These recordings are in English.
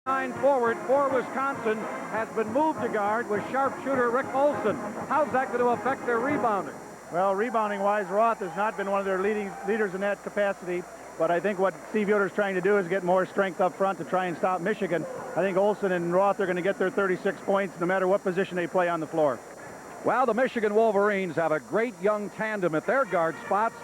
Line forward for Wisconsin has been moved to guard with sharpshooter Rick Olson. How's that going to affect their rebounding? Well, rebounding-wise, Roth has not been one of their leaders in that capacity, but I think what Steve Yoder's trying to do is get more strength up front to try and stop Michigan. I think Olson and Roth are going to get their 36 points no matter what position they play on the floor. Well, the Michigan Wolverines have a great young tandem at their guard spots.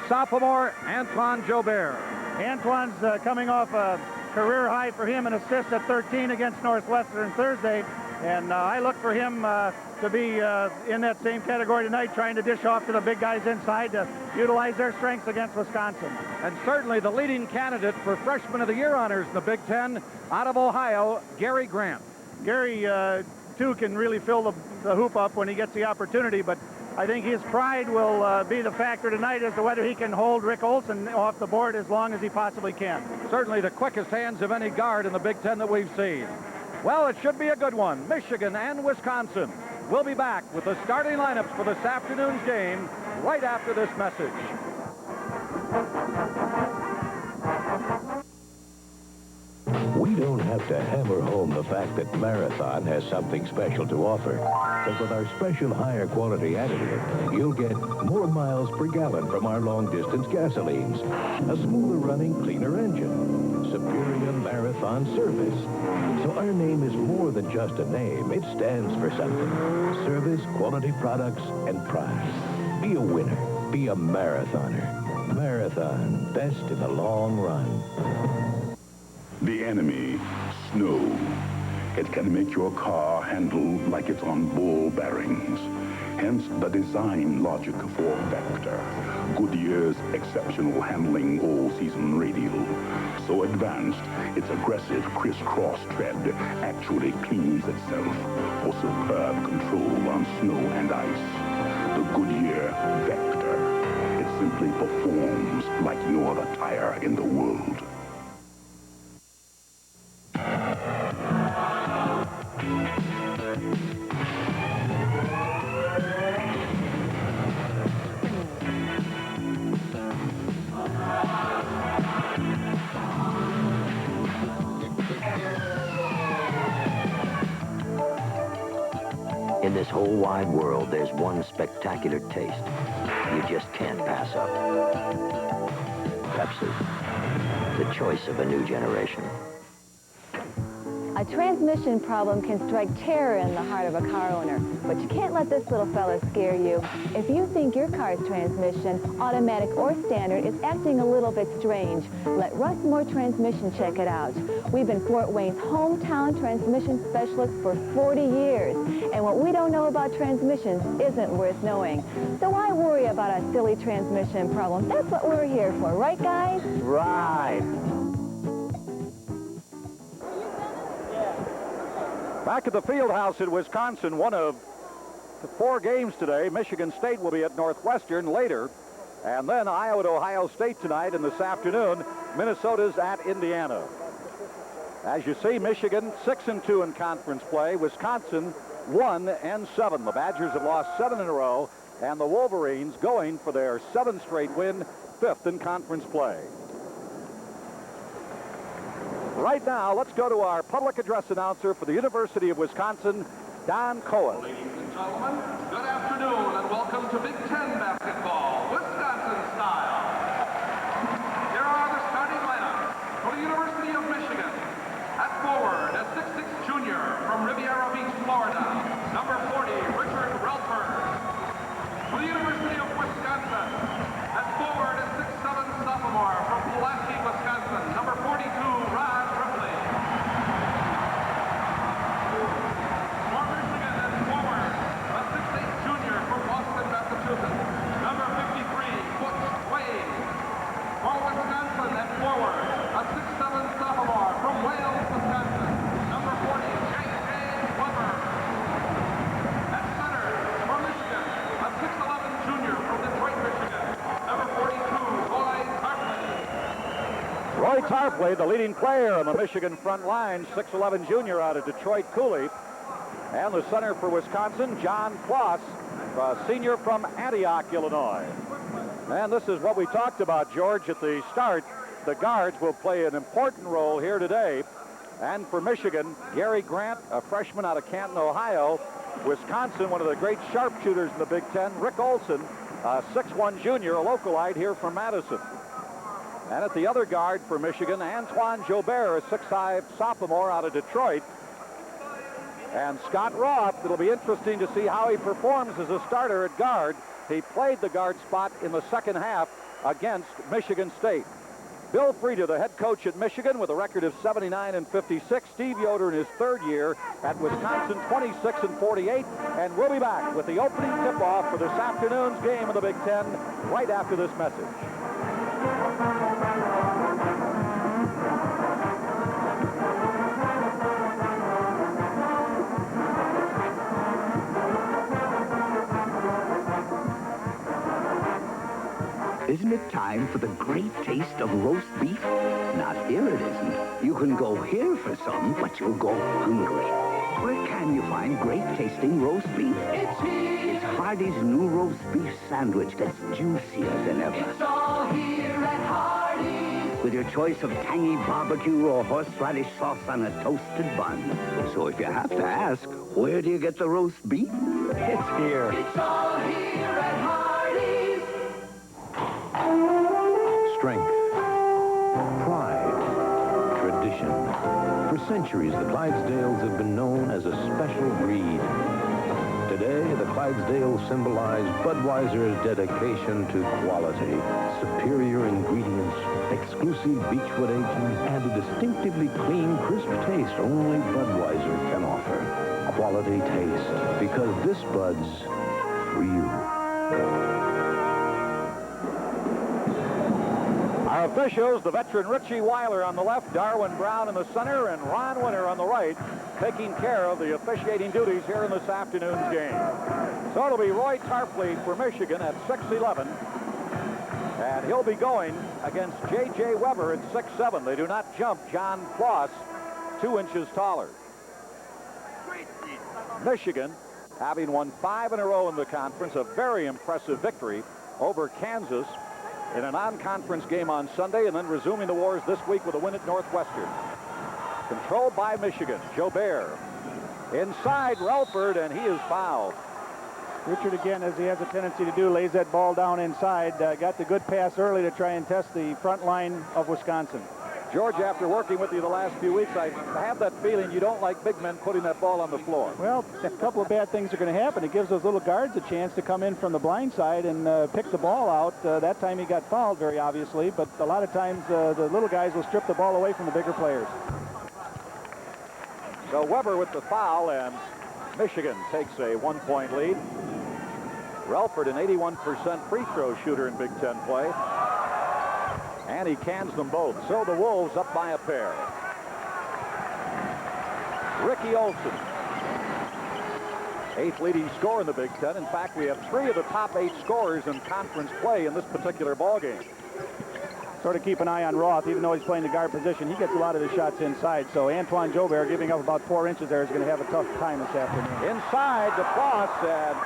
Sophomore Antoine Jobert. Antoine's coming off a career high for him in assists at 13 against Northwestern Thursday, and I look for him to be in that same category tonight, trying to dish off to the big guys inside to utilize their strengths against Wisconsin. And certainly the leading candidate for Freshman of the Year honors in the Big Ten out of Ohio, Gary Grant. Gary, too, can really fill the hoop up when he gets the opportunity, but I think his pride will be the factor tonight as to whether he can hold Rick Olson off the board as long as he possibly can. Certainly the quickest hands of any guard in the Big Ten that we've seen. Well, it should be a good one. Michigan and Wisconsin. We'll be back with the starting lineups for this afternoon's game right after this message. We don't have to hammer home the fact that Marathon has something special to offer. But with our special higher quality additive, you'll get more miles per gallon from our long-distance gasolines, a smoother running, cleaner engine, superior Marathon service. So our name is more than just a name. It stands for something. Service, quality products, and price. Be a winner. Be a Marathoner. Marathon, best in the long run. The enemy, snow. It can make your car handle like it's on bull bearings. Hence the design logic for Vector, Goodyear's exceptional handling all-season radial. So advanced, its aggressive crisscross tread actually cleans itself for superb control on snow and ice. The Goodyear Vector. It simply performs like no other tire in the world. In this whole wide world, there's one spectacular taste you just can't pass up. Pepsi, the choice of a new generation. A transmission problem can strike terror in the heart of a car owner, but you can't let this little fella scare you. If you think your car's transmission, automatic or standard, is acting a little bit strange, let Russ Moore Transmission check it out. We've been Fort Wayne's hometown transmission specialist for 40 years, and what we don't know about transmissions isn't worth knowing. So why worry about a silly transmission problem? That's what we're here for, right, guys? Right. Back at the field house in Wisconsin, one of the 4 games today. Michigan State will be at Northwestern later. And then Iowa to Ohio State tonight, and this afternoon, Minnesota's at Indiana. As you see, Michigan 6-2 in conference play. Wisconsin 1-7. The Badgers have lost 7 in a row, and the Wolverines going for their 7th straight win, 5th in conference play. Right now, let's go to our public address announcer for the University of Wisconsin, Don Cohen. Ladies and gentlemen, good afternoon and welcome to Big Ten basketball, Wisconsin style. Here are the starting lineups for the University of Michigan. At forward, a 6'6 junior from Riviera Beach, Florida, number 40, Richard Relford. For the University of Wisconsin, at forward, a 6'7 sophomore from Pulaski, Wisconsin, number 42, Rod Ripley. For Michigan, at forward, a 6'8 junior from Boston, Massachusetts, number 53, Butch Wade. For Wisconsin, at forward, a 6'7 sophomore from Wales, Wisconsin, number 40, J.J. Weber. At center, for Michigan, a 6'11 junior from Detroit, Michigan, number 42, Roy Tarpley. Roy Tarpley, the leading player on the Michigan front line, 6'11 junior out of Detroit Cooley. And the center for Wisconsin, John Ploss, a senior from Antioch, Illinois. And this is what we talked about, George, at the start. The guards will play an important role here today. And for Michigan, Gary Grant, a freshman out of Canton, Ohio. Wisconsin, one of the great sharpshooters in the Big Ten, Rick Olson, a 6'1 junior, a localite here from Madison. And at the other guard for Michigan, Antoine Jobert, a 6'5 sophomore out of Detroit. And Scott Roth, it'll be interesting to see how he performs as a starter at guard. He played the guard spot in the second half against Michigan State. Bill Frieda, the head coach at Michigan, with a record of 79-56. Steve Yoder in his third year at Wisconsin, 26-48. And we'll be back with the opening tip-off for this afternoon's game of the Big Ten right after this message. Isn't it time for the great taste of roast beef? Not here it isn't. You can go here for some, but you'll go hungry. Where can you find great tasting roast beef? It's here. It's Hardee's new roast beef sandwich that's juicier than ever. It's all here at Hardee's. With your choice of tangy barbecue or horseradish sauce on a toasted bun. So if you have to ask, where do you get the roast beef? It's here. It's all here at Hardee's. Strength, pride, tradition. For centuries, the Clydesdales have been known as a special breed. Today, the Clydesdales symbolize Budweiser's dedication to quality, superior ingredients, exclusive Beechwood aging, and a distinctively clean, crisp taste only Budweiser can offer. Quality taste, because this Bud's for you. Our officials, the veteran Richie Weiler on the left, Darwin Brown in the center, and Ron Winter on the right, taking care of the officiating duties here in this afternoon's game. So it'll be Roy Tarpley for Michigan at 6'11", and he'll be going against J.J. Weber at 6'7". They do not jump John Ploss, 2 inches taller. Michigan, having won 5 in a row in the conference, a very impressive victory over Kansas in a non-conference game on Sunday, and then resuming the wars this week with a win at Northwestern. Controlled by Michigan. Jobert inside Relford, and he is fouled. Richard, again, as he has a tendency to do, lays that ball down inside. Got the good pass early to try and test the front line of Wisconsin. George, after working with you the last few weeks, I have that feeling you don't like big men putting that ball on the floor. Well, a couple of bad things are going to happen. It gives those little guards a chance to come in from the blind side and pick the ball out. That time he got fouled, very obviously, but a lot of times the little guys will strip the ball away from the bigger players. So Weber with the foul, and Michigan takes a 1-point lead. Relford, an 81% free throw shooter in Big Ten play. And he cans them both. So the Wolves up by a pair. Ricky Olson, 8th leading scorer in the Big Ten. In fact, we have 3 of the top 8 scorers in conference play in this particular ball game. Sort of keep an eye on Roth, even though he's playing the guard position. He gets a lot of his shots inside. So Antoine Jobert, giving up about 4 inches there, is going to have a tough time this afternoon. Inside to Ploss, and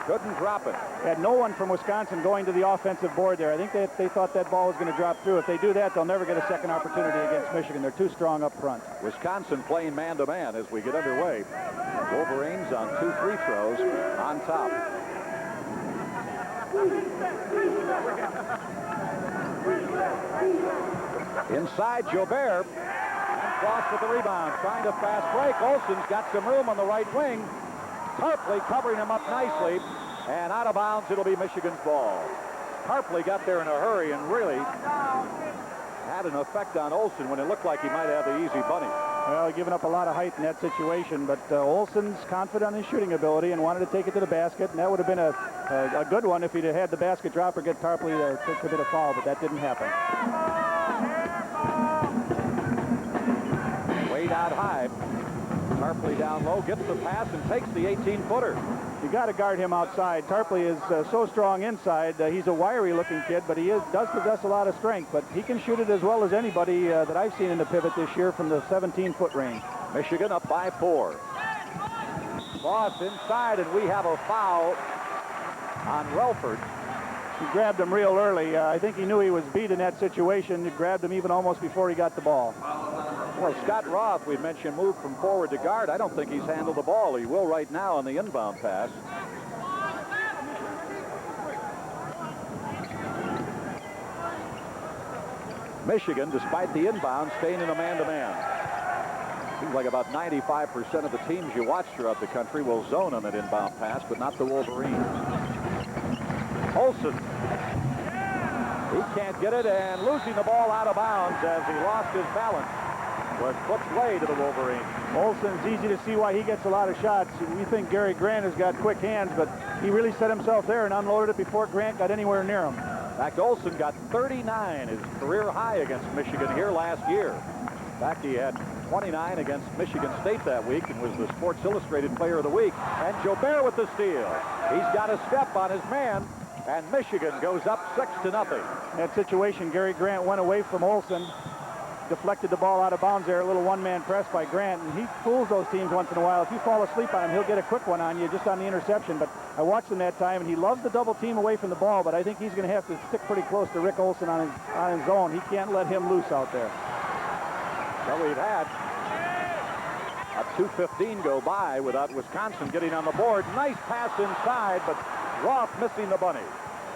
couldn't drop it. Had no one from Wisconsin going to the offensive board there. I think they thought that ball was going to drop through. If they do that, they'll never get a second opportunity against Michigan. They're too strong up front. Wisconsin playing man-to-man as we get underway. Wolverines on 2 free throws on top. Inside Jobert, and Ploss with the rebound, trying to fast break. Olson's got some room on the right wing. Tarpley covering him up nicely, and out of bounds, it'll be Michigan's ball. Tarpley got there in a hurry and really had an effect on Olson when it looked like he might have the easy bunny. Well, giving up a lot of height in that situation, but Olson's confident in his shooting ability and wanted to take it to the basket, and that would have been a good one if he'd have had the basket drop or get Tarpley to commit a foul, but that didn't happen. Wade out high. Tarpley down low, gets the pass, and takes the 18-footer. You got to guard him outside. Tarpley is so strong inside. He's a wiry-looking kid, but he does possess a lot of strength. But he can shoot it as well as anybody that I've seen in the pivot this year from the 17-foot range. Michigan up by 4. Ploss inside, and we have a foul on Relford. He grabbed him real early. I think he knew he was beat in that situation. He grabbed him even almost before he got the ball. Well, Scott Roth, we mentioned, moved from forward to guard. I don't think he's handled the ball. He will right now on the inbound pass. Michigan, despite the inbound, staying in a man-to-man. Seems like about 95% of the teams you watch throughout the country will zone on that inbound pass, but not the Wolverines. Olsen. He can't get it, and losing the ball out of bounds as he lost his balance was put way to the Wolverines. Olsen's easy to see why he gets a lot of shots. We think Gary Grant has got quick hands, but he really set himself there and unloaded it before Grant got anywhere near him. In fact, Olsen got 39, his career high against Michigan here last year. In fact, he had 29 against Michigan State that week and was the Sports Illustrated Player of the Week. And Jobert with the steal. He's got a step on his man, and Michigan goes up 6-0. That situation, Gary Grant went away from Olsen, deflected the ball out of bounds there, a little one-man press by Grant, and he fools those teams once in a while. If you fall asleep on him, he'll get a quick one on you just on the interception. But I watched him that time, and he loves the double team away from the ball, but I think he's going to have to stick pretty close to Rick Olsen on his own. He can't let him loose out there. So we've had a 2:15 go by without Wisconsin getting on the board. Nice pass inside, but Roth missing the bunny.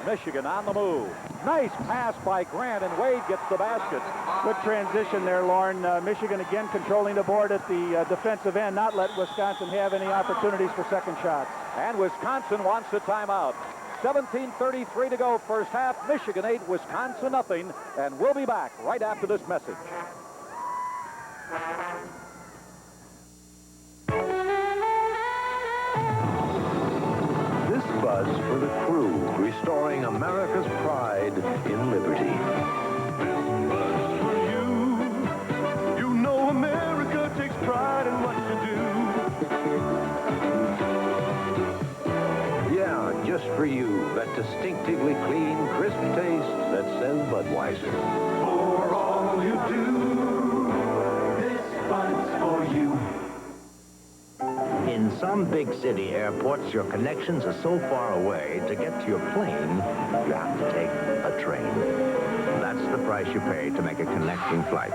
Michigan on the move. Nice pass by Grant, and Wade gets the basket. Good transition there, Lauren. Michigan again controlling the board at the defensive end, not let Wisconsin have any opportunities for second shots. And Wisconsin wants a timeout. 17:33 to go first half. Michigan 8, Wisconsin nothing. And we'll be back right after this message. This buzz for the crew, restoring America's pride in liberty. This buzz for you. You know America takes pride in what you do. Yeah, just for you, that distinctively clean, crisp taste that says Budweiser. For all you do, this buzz for you. In some big city airports, your connections are so far away, to get to your plane, you have to take a train. That's the price you pay to make a connecting flight.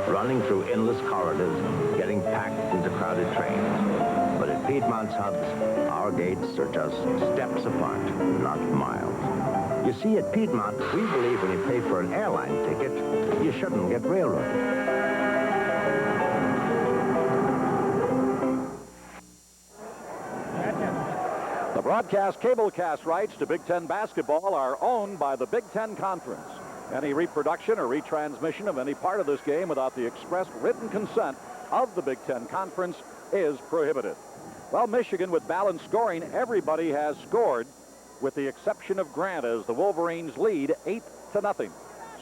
Running through endless corridors, getting packed into crowded trains. But at Piedmont's hubs, our gates are just steps apart, not miles. You see, at Piedmont, we believe when you pay for an airline ticket, you shouldn't get railroaded. The broadcast cablecast rights to Big Ten basketball are owned by the Big Ten Conference. Any reproduction or retransmission of any part of this game without the express written consent of the Big Ten Conference is prohibited. Well, Michigan with balanced scoring, everybody has scored with the exception of Grant as the Wolverines lead 8-0.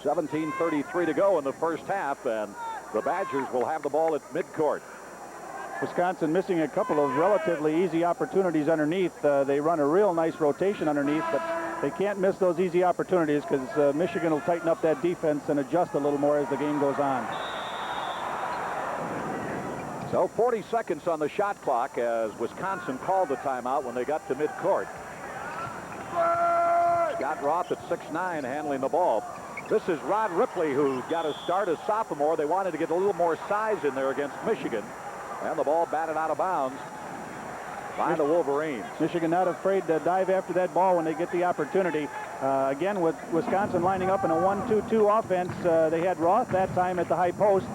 17:33 to go in the first half, and the Badgers will have the ball at midcourt. Wisconsin missing a couple of relatively easy opportunities underneath. They run a real nice rotation underneath, but they can't miss those easy opportunities because Michigan will tighten up that defense and adjust a little more as the game goes on. So 40 seconds on the shot clock as Wisconsin called the timeout when they got to midcourt. Scott Roth at 6'9", handling the ball. This is Rod Ripley, who got a start as sophomore. They wanted to get a little more size in there against Michigan. And the ball batted out of bounds by the Wolverines. Michigan not afraid to dive after that ball when they get the opportunity. Again, with Wisconsin lining up in a 1-2-2 offense, they had Roth that time at the high post.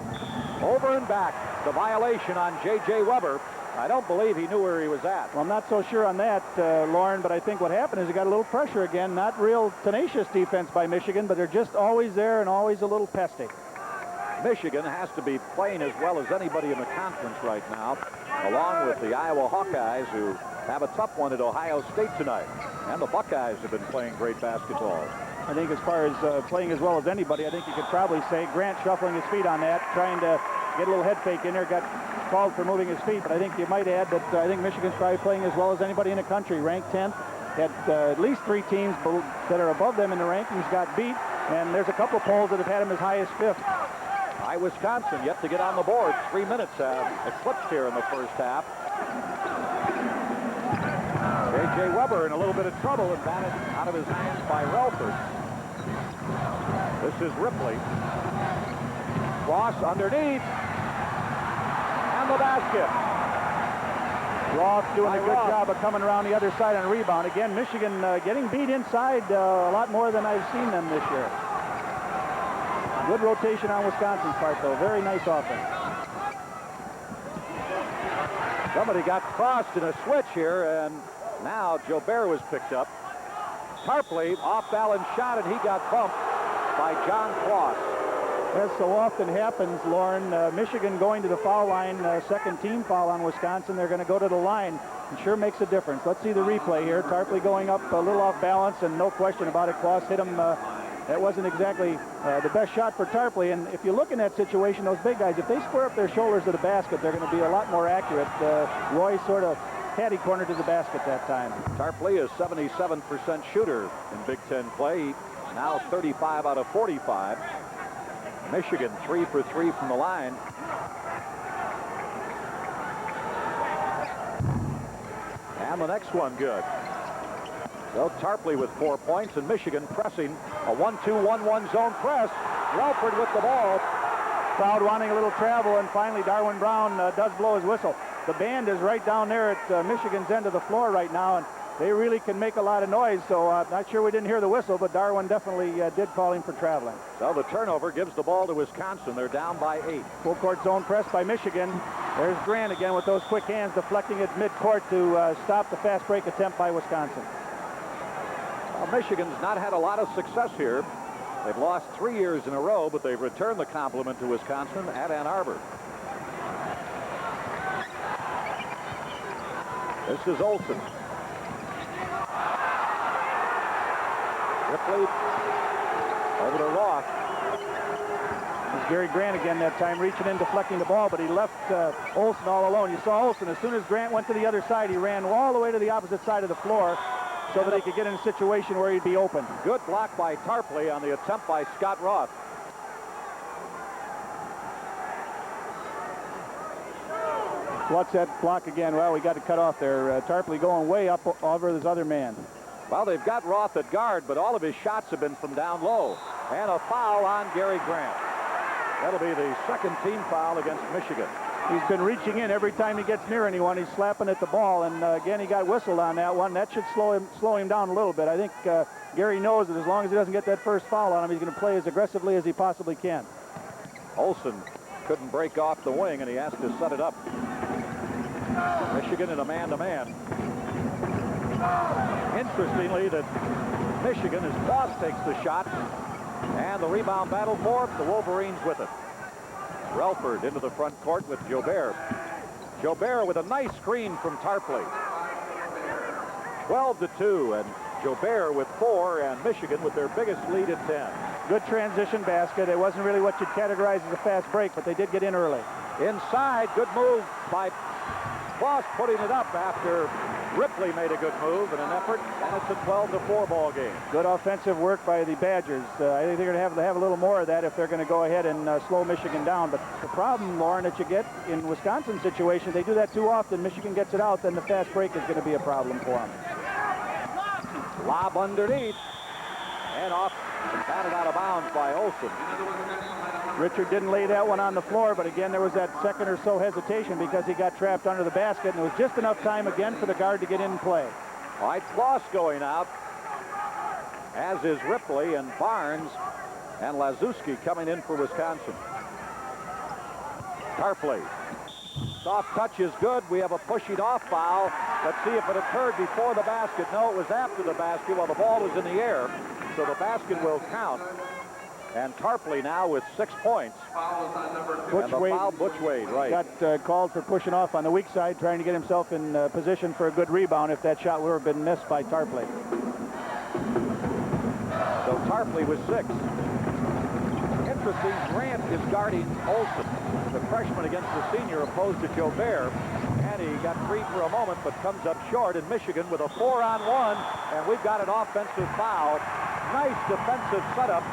Over and back, the violation on J.J. Weber. I don't believe he knew where he was at. Well, I'm not so sure on that, Lauren, but I think what happened is he got a little pressure again. Not real tenacious defense by Michigan, but they're just always there and always a little pesty. Michigan has to be playing as well as anybody in the conference right now, along with the Iowa Hawkeyes, who have a tough one at Ohio State tonight. And the Buckeyes have been playing great basketball. I think as far as playing as well as anybody, I think you could probably say Grant shuffling his feet on that, trying to get a little head fake in there, got called for moving his feet. But I think you might add that I think Michigan's probably playing as well as anybody in the country. Ranked 10th, had at least 3 teams that are above them in the rankings got beat, and there's a couple of polls that have had him as high as 5th. By Wisconsin, yet to get on the board. 3 minutes have eclipsed here in the first half. J.J. Weber in a little bit of trouble and batted out of his hands by Relford. This is Ripley. Cross underneath. basket. Roth doing a good Roth. job of coming around the other side on rebound. Again, Michigan getting beat inside a lot more than I've seen them this year. Good rotation on Wisconsin's part, though. Very nice offense. Somebody got crossed in a switch here, and now Jobert was picked up. Tarpley, off-balance shot, and he got bumped by John Kloss. As so often happens, Lauren, Michigan going to the foul line, second team foul on Wisconsin. They're going to go to the line. It sure makes a difference. Let's see the replay here. Tarpley going up a little off balance, and no question about it, Kloss hit him. That wasn't exactly the best shot for Tarpley. And if you look in that situation, those big guys, if they square up their shoulders to the basket, they're going to be a lot more accurate. Roy sort of caddy-cornered to the basket that time. Tarpley is 77% shooter in Big Ten play. Now 35 out of 45. Michigan 3 for 3 from the line. And the next one good. So Tarpley with 4 points, and Michigan pressing a 1-2-1-1 zone press. Relford with the ball. Crowd wanting a little travel, and finally Darwin Brown does blow his whistle. The band is right down there at Michigan's end of the floor right now, and they really can make a lot of noise, so not sure we didn't hear the whistle, but Darwin definitely did call him for traveling. So the turnover gives the ball to Wisconsin. They're down by 8. Full court zone press by Michigan. There's Grant again with those quick hands deflecting at midcourt to stop the fast break attempt by Wisconsin. Well, Michigan's not had a lot of success here. They've lost 3 years in a row, but they've returned the compliment to Wisconsin at Ann Arbor. This is Olsen. Ripley over to Roth. It's Gary Grant again that time, reaching in, deflecting the ball, but he left Olsen all alone. You saw Olsen, as soon as Grant went to the other side, he ran all the way to the opposite side of the floor so that he could get in a situation where he'd be open. Good block by Tarpley on the attempt by Scott Roth. What's that block again? Well, we got to cut off there. Tarpley going way up over this other man. Well, they've got Roth at guard, but all of his shots have been from down low. And a foul on Gary Grant. That'll be the second team foul against Michigan. He's been reaching in every time he gets near anyone. He's slapping at the ball, and again, he got whistled on that one. That should slow him down a little bit. I think Gary knows that as long as he doesn't get that first foul on him, he's going to play as aggressively as he possibly can. Olsen couldn't break off the wing, and he has to set it up. Michigan in a man-to-man. Interestingly, that Michigan, as Kloss takes the shot, and the rebound battle for the Wolverines with it. Relford into the front court with Jobert. Jobert with a nice screen from Tarpley. 12-2, and Jobert with 4, and Michigan with their biggest lead at 10. Good transition basket. It wasn't really what you'd categorize as a fast break, but they did get in early. Inside, good move by Kloss, putting it up after Ripley made a good move in an effort, and it's a 12-4 ball game. Good offensive work by the Badgers. I think they're going to have a little more of that if they're going to go ahead and slow Michigan down. But the problem, Lauren, that you get in Wisconsin situation, they do that too often. Michigan gets it out, then the fast break is going to be a problem for them. Lob underneath, and off, and batted out of bounds by Olsen. Richard didn't lay that one on the floor, but again, there was that second or so hesitation because he got trapped under the basket, and it was just enough time again for the guard to get in and play. All right, Kloss going out, as is Ripley, and Barnes and Lazuski coming in for Wisconsin. Tarpley. Soft touch is good. We have a pushing off foul. Let's see if it occurred before the basket. No, it was after the basket while the ball was in the air, so the basket will count. And Tarpley now with 6 points. Butch Wade, right. Got called for pushing off on the weak side, trying to get himself in position for a good rebound if that shot would have been missed by Tarpley. So Tarpley with 6. Interesting, Grant is guarding Olsen, the freshman against the senior, opposed to Jobert. And he got free for a moment, but comes up short in Michigan with a 4-on-1. And we've got an offensive foul. Nice defensive setup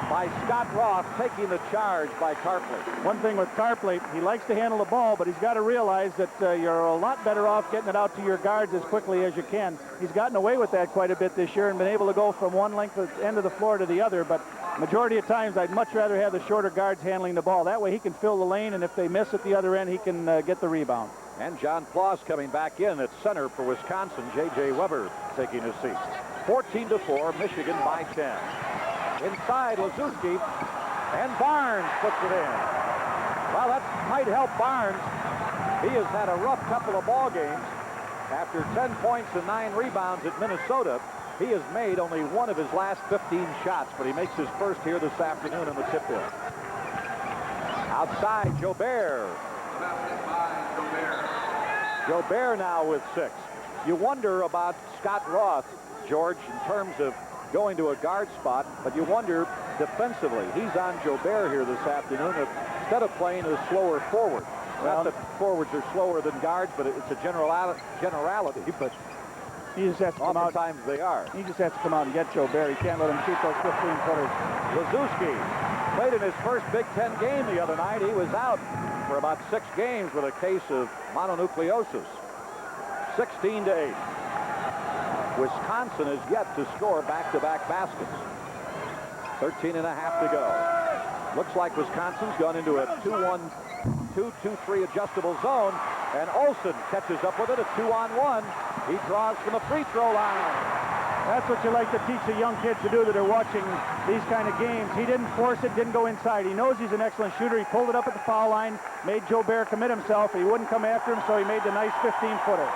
by Scott Roth, taking the charge by Tarpley. One thing with Tarpley, he likes to handle the ball, but he's got to realize that you're a lot better off getting it out to your guards as quickly as you can. He's gotten away with that quite a bit this year and been able to go from one length of end of the floor to the other, but majority of times I'd much rather have the shorter guards handling the ball. That way he can fill the lane, and if they miss at the other end, he can get the rebound. And John Ploss coming back in at center for Wisconsin. J.J. Weber taking his seat. 14-4, Michigan by 10. Inside, Laszewski, and Barnes puts it in. Well, that might help Barnes. He has had a rough couple of ball games. After 10 points and 9 rebounds at Minnesota, he has made only one of his last 15 shots, but he makes his first here this afternoon in the tip-in. Outside, Jobert. Jobert now with 6. You wonder about Scott Roth, George, in terms of going to a guard spot, but you wonder defensively. He's on Jobert here this afternoon instead of playing as slower forward. Not that forwards are slower than guards, but it's a generality, but he just has to come out. Oftentimes they are. He just has to come out and get Jobert. He can't let him shoot those 15-footers. Laszewski played in his first Big Ten game the other night. He was out for about 6 games with a case of mononucleosis. 16-8. Wisconsin has yet to score back-to-back baskets. 13 and a half to go. Looks like Wisconsin's gone into a 2-1-2-2-3 adjustable zone, and Olsen catches up with it, a 2-on-1. He draws from the free throw line. That's what you like to teach the young kids to do that are watching these kind of games. He didn't force it, didn't go inside. He knows he's an excellent shooter. He pulled it up at the foul line, made Jobert commit himself. He wouldn't come after him, so he made the nice 15-footer.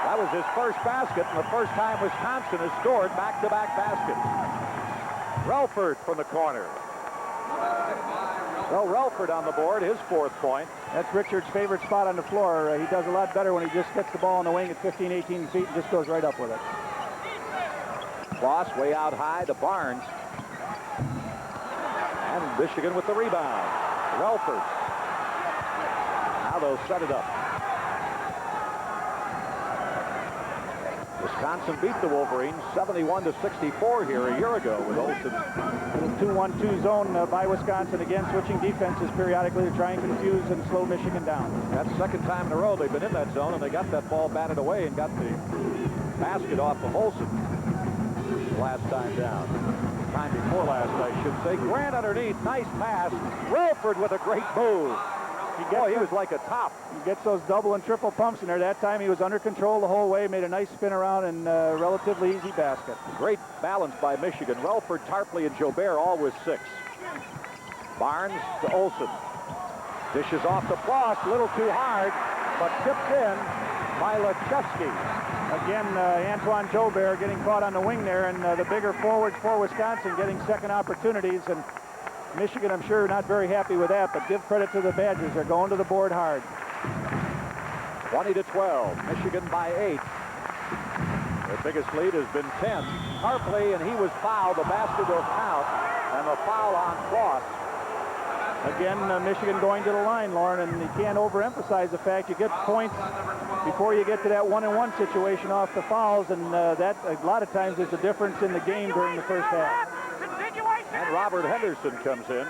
That was his first basket, and the first time Wisconsin has scored back-to-back baskets. Relford from the corner. So Relford on the board, his 4th point. That's Richard's favorite spot on the floor. He does a lot better when he just gets the ball on the wing at 15, 18 feet and just goes right up with it. Ploss way out high to Barnes. And Michigan with the rebound. Relford. Now they'll set it up. Wisconsin beat the Wolverines 71-64 here a year ago with Olsen. Little 2-1-2 zone by Wisconsin, again switching defenses periodically to try and confuse and slow Michigan down. That's the second time in a row they've been in that zone, and they got that ball batted away and got the basket off of Olsen last time down. Time before last, I should say. Grant underneath, nice pass. Relford with a great move. He was like a top. He gets those double and triple pumps in there. That time he was under control the whole way, made a nice spin around and relatively easy basket. Great balance by Michigan. Relford, Tarpley, and Jobert all with 6. Barnes to Olsen. Dishes off to Ploss, a little too hard, but tipped in by Laszewski. Again, Antoine Jobert getting caught on the wing there, and the bigger forwards for Wisconsin getting second opportunities. And Michigan, I'm sure, not very happy with that, but give credit to the Badgers. They're going to the board hard. 20-12. Michigan by 8. Their biggest lead has been 10. Tarpley, and he was fouled. The basket will count, and the foul on Ploss. Again, Michigan going to the line, Lauren, and you can't overemphasize the fact you get points before you get to that 1-on-1 situation off the fouls, and that a lot of times is the difference in the game during the first half. And Robert Henderson comes in.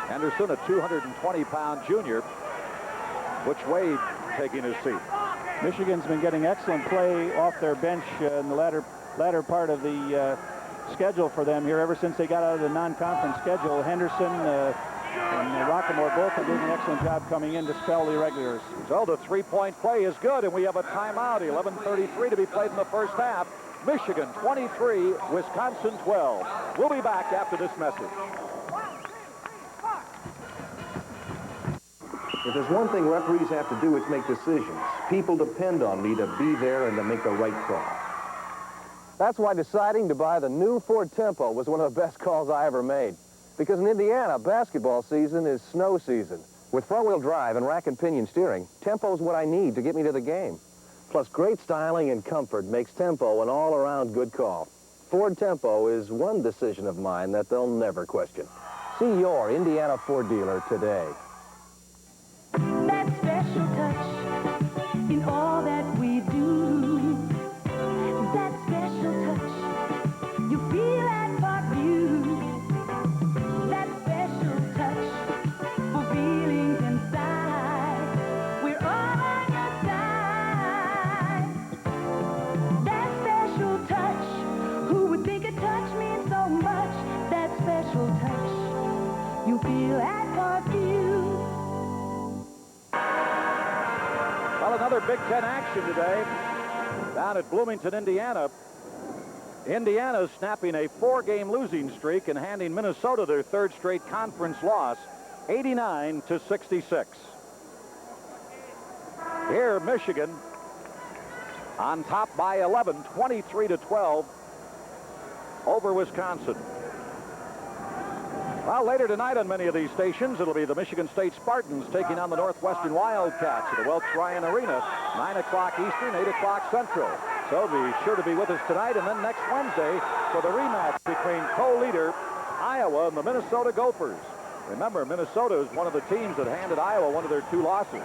Henderson, a 220-pound junior. Butch Wade taking his seat. Michigan's been getting excellent play off their bench in the latter part of the schedule for them here ever since they got out of the non-conference schedule. Henderson and Rockemore both are doing an excellent job coming in to spell the irregulars. So the three-point play is good, and we have a timeout. 11:33 to be played in the first half. Michigan 23, Wisconsin 12. We'll be back after this message. If there's one thing referees have to do, it's make decisions. People depend on me to be there and to make the right call. That's why deciding to buy the new Ford Tempo was one of the best calls I ever made. Because in Indiana, basketball season is snow season. With front-wheel drive and rack and pinion steering, Tempo's what I need to get me to the game. Plus, great styling and comfort makes Tempo an all-around good call. Ford Tempo is one decision of mine that they'll never question. See your Indiana Ford dealer today. That special touch in all that we do. That special touch, you feel that part of you. That special touch for feelings inside. We're all on your side. That special touch feel that perfume. Well, another Big Ten action today down at Bloomington, Indiana. Indiana snapping a 4-game losing streak and handing Minnesota their 3rd straight conference loss, 89-66. Here, Michigan on top by 11, 23-12 over Wisconsin. Well, later tonight on many of these stations, it'll be the Michigan State Spartans taking on the Northwestern Wildcats at the Welch Ryan Arena, 9 o'clock Eastern, 8 o'clock Central. So be sure to be with us tonight, and then next Wednesday for the rematch between co-leader Iowa and the Minnesota Gophers. Remember, Minnesota is one of the teams that handed Iowa one of their 2 losses.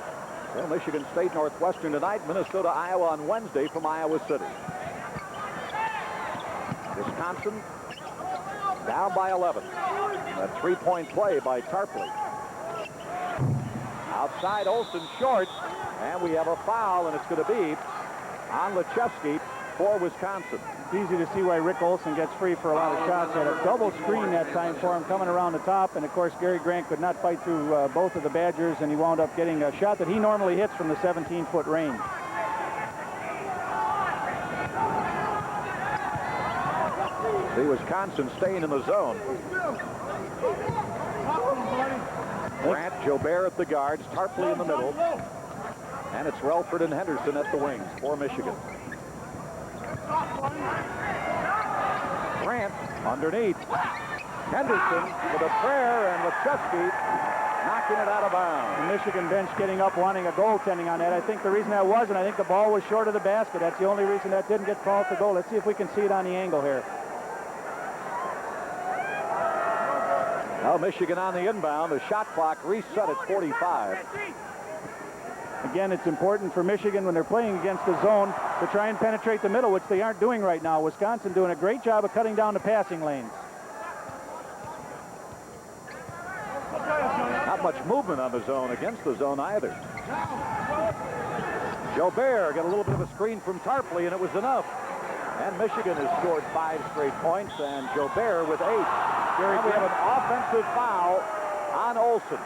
So Michigan State Northwestern tonight, Minnesota, Iowa on Wednesday from Iowa City. Wisconsin down by 11. A 3-point play by Tarpley. Outside Olsen short, and we have a foul, and it's going to be on Lechewski for Wisconsin. It's easy to see why Rick Olsen gets free for a lot of shots. Had a double screen that time for him coming around the top, and of course Gary Grant could not fight through both of the Badgers, and he wound up getting a shot that he normally hits from the 17-foot range. The Wisconsin staying in the zone. Grant, Jobert at the guards, Tarpley in the middle. And it's Relford and Henderson at the wings for Michigan. Grant underneath. Henderson with a prayer, and Lechewski knocking it out of bounds. The Michigan bench getting up wanting a goaltending on that. I think the reason that was, and I think the ball was short of the basket. That's the only reason that didn't get called for goal. Let's see if we can see it on the angle here. Now Michigan on the inbound. The shot clock reset at 45. Again, it's important for Michigan when they're playing against the zone to try and penetrate the middle, which they aren't doing right now. Wisconsin doing a great job of cutting down the passing lanes. Not much movement on the zone against the zone either. Jobert got a little bit of a screen from Tarpley, and it was enough. And Michigan has scored 5 straight points, and Jobert with 8. And we have an offensive foul on Olsen.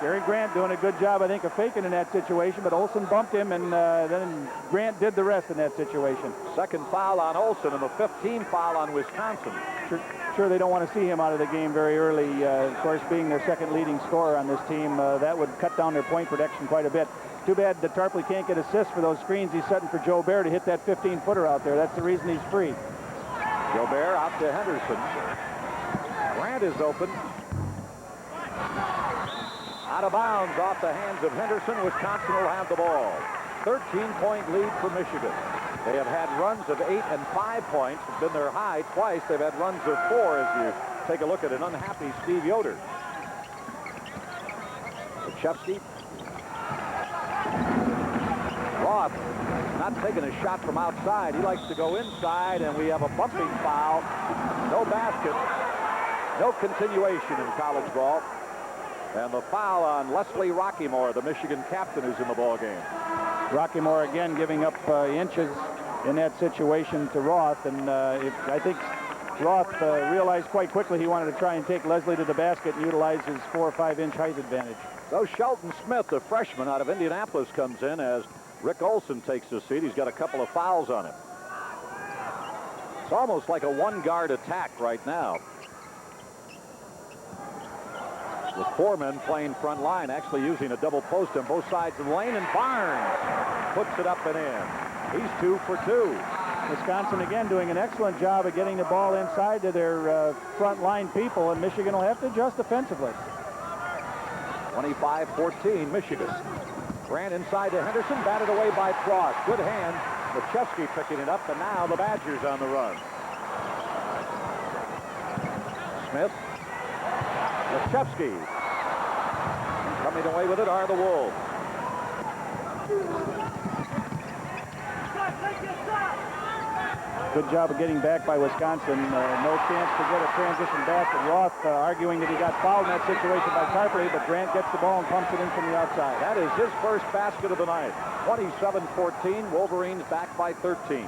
Gary Grant doing a good job, I think, of faking in that situation, but Olsen bumped him, and then Grant did the rest in that situation. Second foul on Olsen, and the 15th foul on Wisconsin. Sure, they don't want to see him out of the game very early. Of course, being their second leading scorer on this team, that would cut down their point production quite a bit. Too bad that Tarpley can't get assists for those screens he's setting for Jobert to hit that 15-footer out there. That's the reason he's free. Jobert out to Henderson. Grant is open. Out of bounds off the hands of Henderson. Wisconsin will have the ball. 13-point lead for Michigan. They have had runs of 8 and 5 points. It's been their high twice. They've had runs of 4 as you take a look at an unhappy Steve Yoder. Lechewski. Roth not taking a shot from outside. He likes to go inside, and we have a bumping foul. No basket. No continuation in college ball. And the foul on Leslie Rockymore, the Michigan captain, who's in the ball game. Rockymore again giving up inches in that situation to Roth, and I think Roth realized quite quickly he wanted to try and take Leslie to the basket and utilize his 4 or 5 inch height advantage. So Shelton Smith, the freshman out of Indianapolis, comes in as Rick Olsen takes his seat. He's got a couple of fouls on him. It's almost like a one-guard attack right now, with 4 men playing front line, actually using a double post on both sides of the lane, and Barnes puts it up and in. He's 2 for 2. Wisconsin again doing an excellent job of getting the ball inside to their front line people, and Michigan will have to adjust defensively. 25-14, Michigan. Grant inside to Henderson, batted away by Frost. Good hand. Lechewski picking it up, and now the Badgers on the run. Smith. Lechewski. Coming away with it are the Wolves. Good job of getting back by Wisconsin. No chance to get a transition basket. Roth arguing that he got fouled in that situation by Tarpley, but Grant gets the ball and pumps it in from the outside. That is his first basket of the night. 27-14, Wolverines back by 13.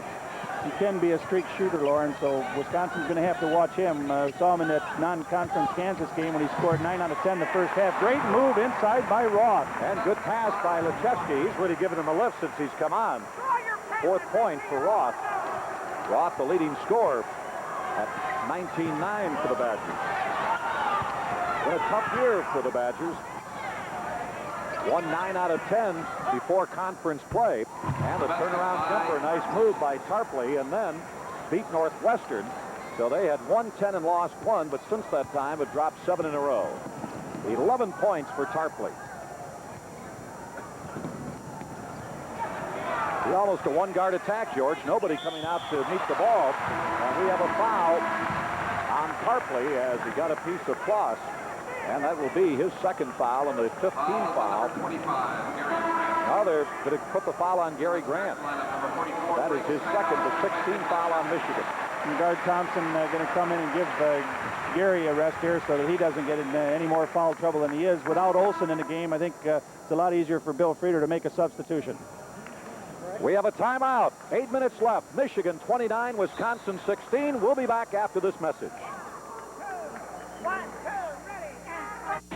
He can be a streak shooter, Lauren, so Wisconsin's going to have to watch him. Saw him in that non-conference Kansas game when he scored 9 out of 10 the first half. Great move inside by Roth. And good pass by Lechewski. He's really given him a lift since he's come on. 4th point for Roth. Roth, the leading scorer at 19-9 for the Badgers. Been a tough year for the Badgers. Won 9 out of 10 before conference play. And a turnaround jumper, nice move by Tarpley, and then beat Northwestern. So they had won 10 and lost 1, but since that time have dropped 7 in a row. 11 points for Tarpley. Almost a one-guard attack, George. Nobody coming out to meet the ball. And we have a foul on Tarpley as he got a piece of cloth. And that will be his 2nd foul and the 15th foul. Now they're going to put the foul on Gary Grant. That is his 2nd, the 16th foul on Michigan. And guard Thompson going to come in and give Gary a rest here so that he doesn't get in any more foul trouble than he is. Without Olsen in the game, I think it's a lot easier for Bill Frieder to make a substitution. We have a timeout. 8 minutes left. Michigan 29, Wisconsin 16. We'll be back after this message.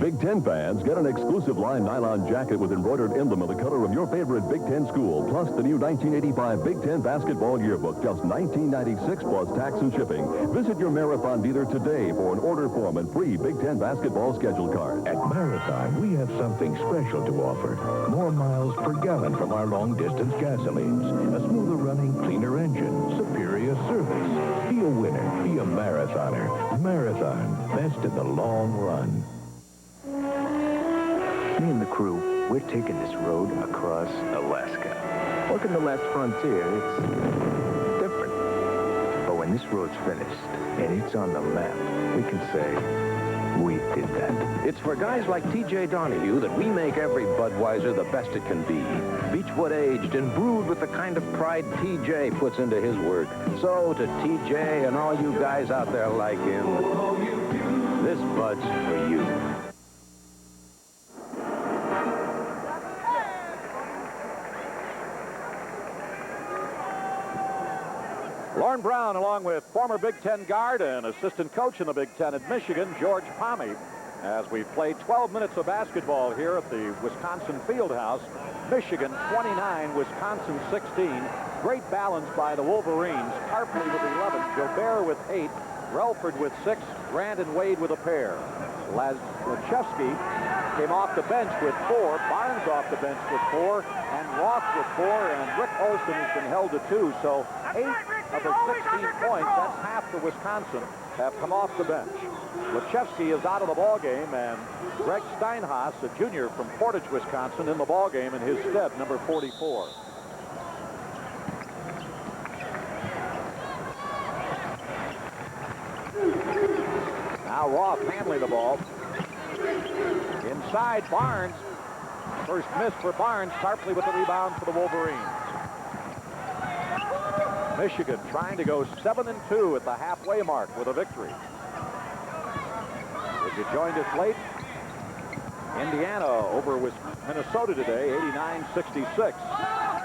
Big Ten fans, get an exclusive line nylon jacket with embroidered emblem of the color of your favorite Big Ten school, plus the new 1985 Big Ten basketball yearbook, just $19.96 plus tax and shipping. Visit your Marathon dealer today for an order form and free Big Ten basketball schedule card. At Marathon, we have something special to offer. More miles per gallon from our long-distance gasolines. A smoother running, cleaner engine. Superior service. Be a winner. Be a marathoner. Marathon. Best in the long run. Me and the crew, we're taking this road across Alaska. Looking the last frontier, it's different. But when this road's finished and it's on the map, we can say we did that. It's for guys like T.J. Donahue that we make every Budweiser the best it can be. Beechwood aged and brewed with the kind of pride T.J. puts into his work. So to T.J. and all you guys out there like him, this Bud's for you. Lauren Brown, along with former Big Ten guard and assistant coach in the Big Ten at Michigan, George Pommy, as we played 12 minutes of basketball here at the Wisconsin Fieldhouse. Michigan 29, Wisconsin 16. Great balance by the Wolverines. Tarpley with 11, Jobert with 8, Relford with 6, Grant and Wade with a pair. Lechewski came off the bench with 4, Barnes off the bench with 4, and Roth with 4, and Rick Olsen has been held to 2. So 8 of the 16 points, that's half for Wisconsin, have come off the bench. Lechewski is out of the ball game, and Greg Steinhaus, a junior from Portage, Wisconsin, in the ball game in his stead, number 44. Now Roth handling the ball. Inside, Barnes. First miss for Barnes. Tarpley with the rebound for the Wolverines. Michigan trying to go 7-2 at the halfway mark with a victory. If you joined us late, Indiana over with Minnesota today, 89-66.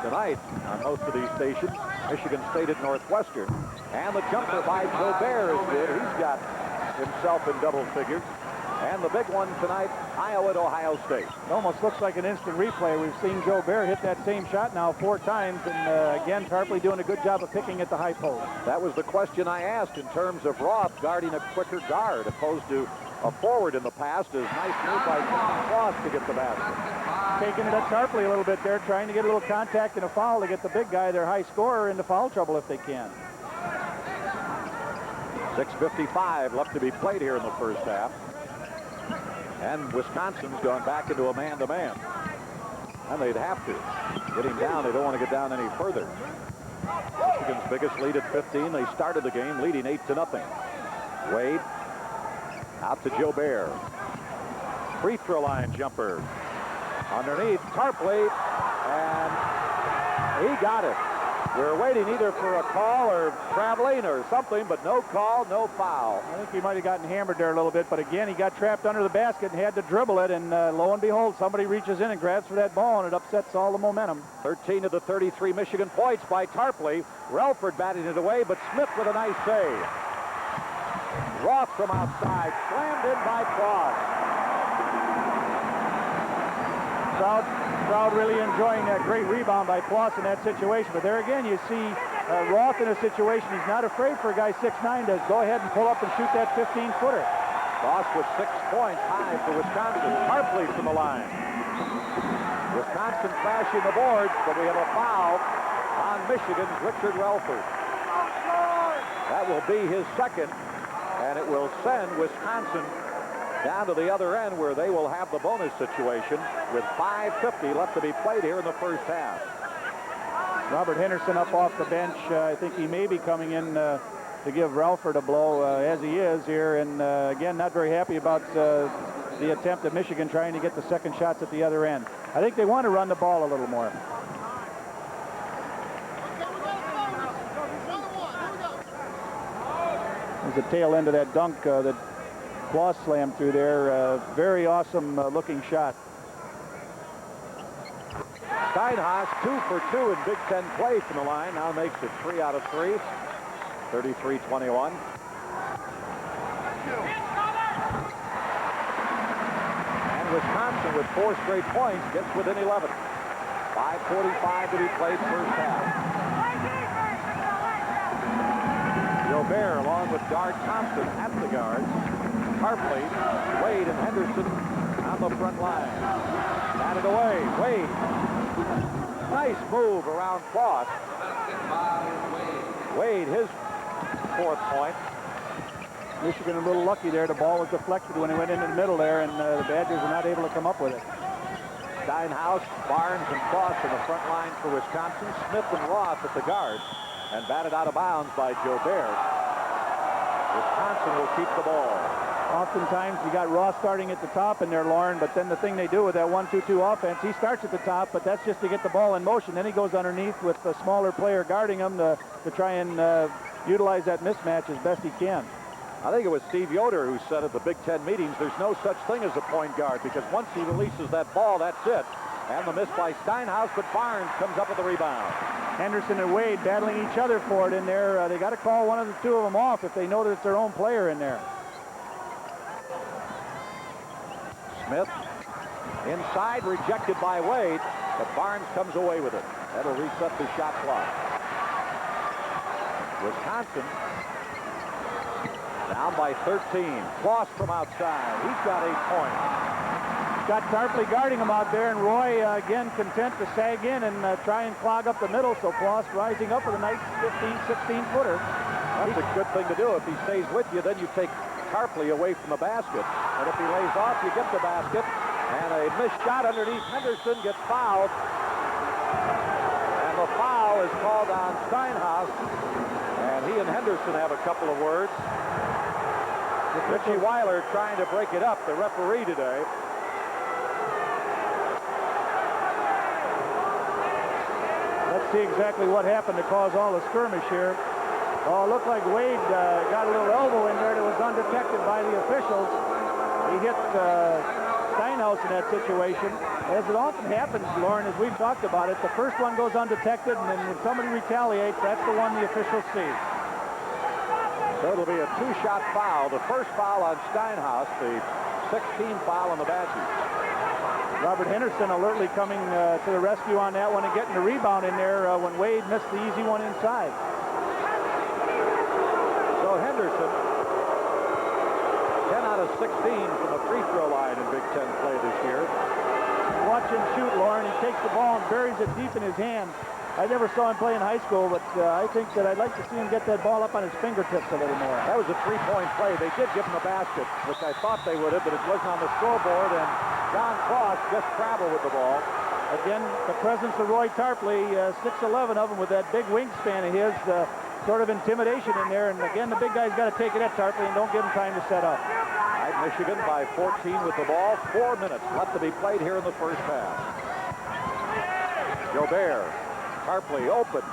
Tonight, on most of these stations, Michigan State at Northwestern. And the jumper by Jobert is good. He's got himself in double figures. And the big one tonight, Iowa at Ohio State. It almost looks like an instant replay. We've seen Jobert hit that same shot now 4 times. And again, Tarpley doing a good job of picking at the high post. That was the question I asked in terms of Roth guarding a quicker guard opposed to a forward in the past. Is nice move by John Cross to get the basket. Taking it at Tarpley a little bit there, trying to get a little contact and a foul to get the big guy, their high scorer, into foul trouble if they can. 6:55 left to be played here in the first half. And Wisconsin's gone back into a man-to-man. And they'd have to. Getting down, they don't want to get down any further. Michigan's biggest lead at 15. They started the game leading 8-0. Wade out to Jobert. Free throw line jumper. Underneath, Tarpley. And he got it. We're waiting either for a call or traveling or something, but no call, no foul. I think he might have gotten hammered there a little bit, but again, he got trapped under the basket and had to dribble it, and lo and behold, somebody reaches in and grabs for that ball, and it upsets all the momentum. 13 of the 33 Michigan points by Tarpley. Relford batting it away, but Smith with a nice save. Roth from outside, slammed in by Cross. Crowd really enjoying that great rebound by Ploss in that situation. But there again, you see Roth in a situation. He's not afraid for a guy 6'9" to go ahead and pull up and shoot that 15-footer. Ploss with 6 points, high for Wisconsin. Tarpley from the line. Wisconsin crashing the boards, but we have a foul on Michigan's Richard Relford. That will be his second, and it will send Wisconsin down to the other end where they will have the bonus situation with 5:50 left to be played here in the first half. Robert Henderson up off the bench. I think he may be coming in to give Relford a blow as he is here. And again, not very happy about the attempt at Michigan trying to get the second shots at the other end. I think they want to run the ball a little more. There's the tail end of that dunk that Ploss slammed through there. Very awesome looking shot. Steinhaus 2 for 2 in Big Ten play from the line. Now makes it 3 out of 3. 33-21. And Wisconsin with 4 straight points gets within 11. 5:45 to be played first half. Gobert along with guard Thompson at the guards. Tarpley, Wade, and Henderson on the front line. Batted away. Wade. Nice move around Ploss. Wade, his 4th point. Michigan a little lucky there. The ball was deflected when he went into the middle there, and the Badgers were not able to come up with it. Steinhaus, Barnes, and Cross in the front line for Wisconsin. Smith and Roth at the guards, and batted out of bounds by Gobert. Wisconsin will keep the ball. Oftentimes, you got Ross starting at the top in there, Lauren, but then the thing they do with that 1-2-2 offense, he starts at the top, but that's just to get the ball in motion. Then he goes underneath with a smaller player guarding him to try and utilize that mismatch as best he can. I think it was Steve Yoder who said at the Big Ten meetings, there's no such thing as a point guard, because once he releases that ball, that's it. And the miss by Steinhaus, but Barnes comes up with the rebound. Henderson and Wade battling each other for it in there. They got to call one of the two of them off if they know that it's their own player in there. Smith inside, rejected by Wade, but Barnes comes away with it. That'll reset the shot clock. Wisconsin down by 13. Ploss from outside. He's got 8 points. Got Tarpley guarding him out there, and Roy again content to sag in and try and clog up the middle, so Ploss rising up with a nice 15-16 footer. That's a good thing to do. If he stays with you, then you take Tarpley away from the basket. And if he lays off, you get the basket. And a missed shot underneath Henderson gets fouled. And the foul is called on Steinhaus. And he and Henderson have a couple of words. Richie Weiler trying to break it up, the referee today. Let's see exactly what happened to cause all the skirmish here. Oh, it looked like Wade got a little elbow in there that was undetected by the officials. He hit Steinhaus in that situation. As it often happens, Lauren, as we've talked about it, the first one goes undetected, and then when somebody retaliates, that's the one the officials see. So it'll be a 2-shot foul. The first foul on Steinhaus, the 16th foul on the Badgers. Robert Henderson alertly coming to the rescue on that one and getting the rebound in there when Wade missed the easy one inside. So Henderson, 10 out of 16 from the free throw line in Big Ten play this year. Watch him shoot, Lauren. He takes the ball and buries it deep in his hand. I never saw him play in high school, but I think that I'd like to see him get that ball up on his fingertips a little more. That was a 3-point play. They did give him a basket, which I thought they would have, but it wasn't on the scoreboard, and John Cross just traveled with the ball. Again, the presence of Roy Tarpley, 6'11" of him with that big wingspan of his, sort of intimidation in there. And again, the big guy's got to take it at Tarpley and don't give him time to set up. Michigan by 14 with the ball. 4 minutes left to be played here in the first half. Gobert. Tarpley open.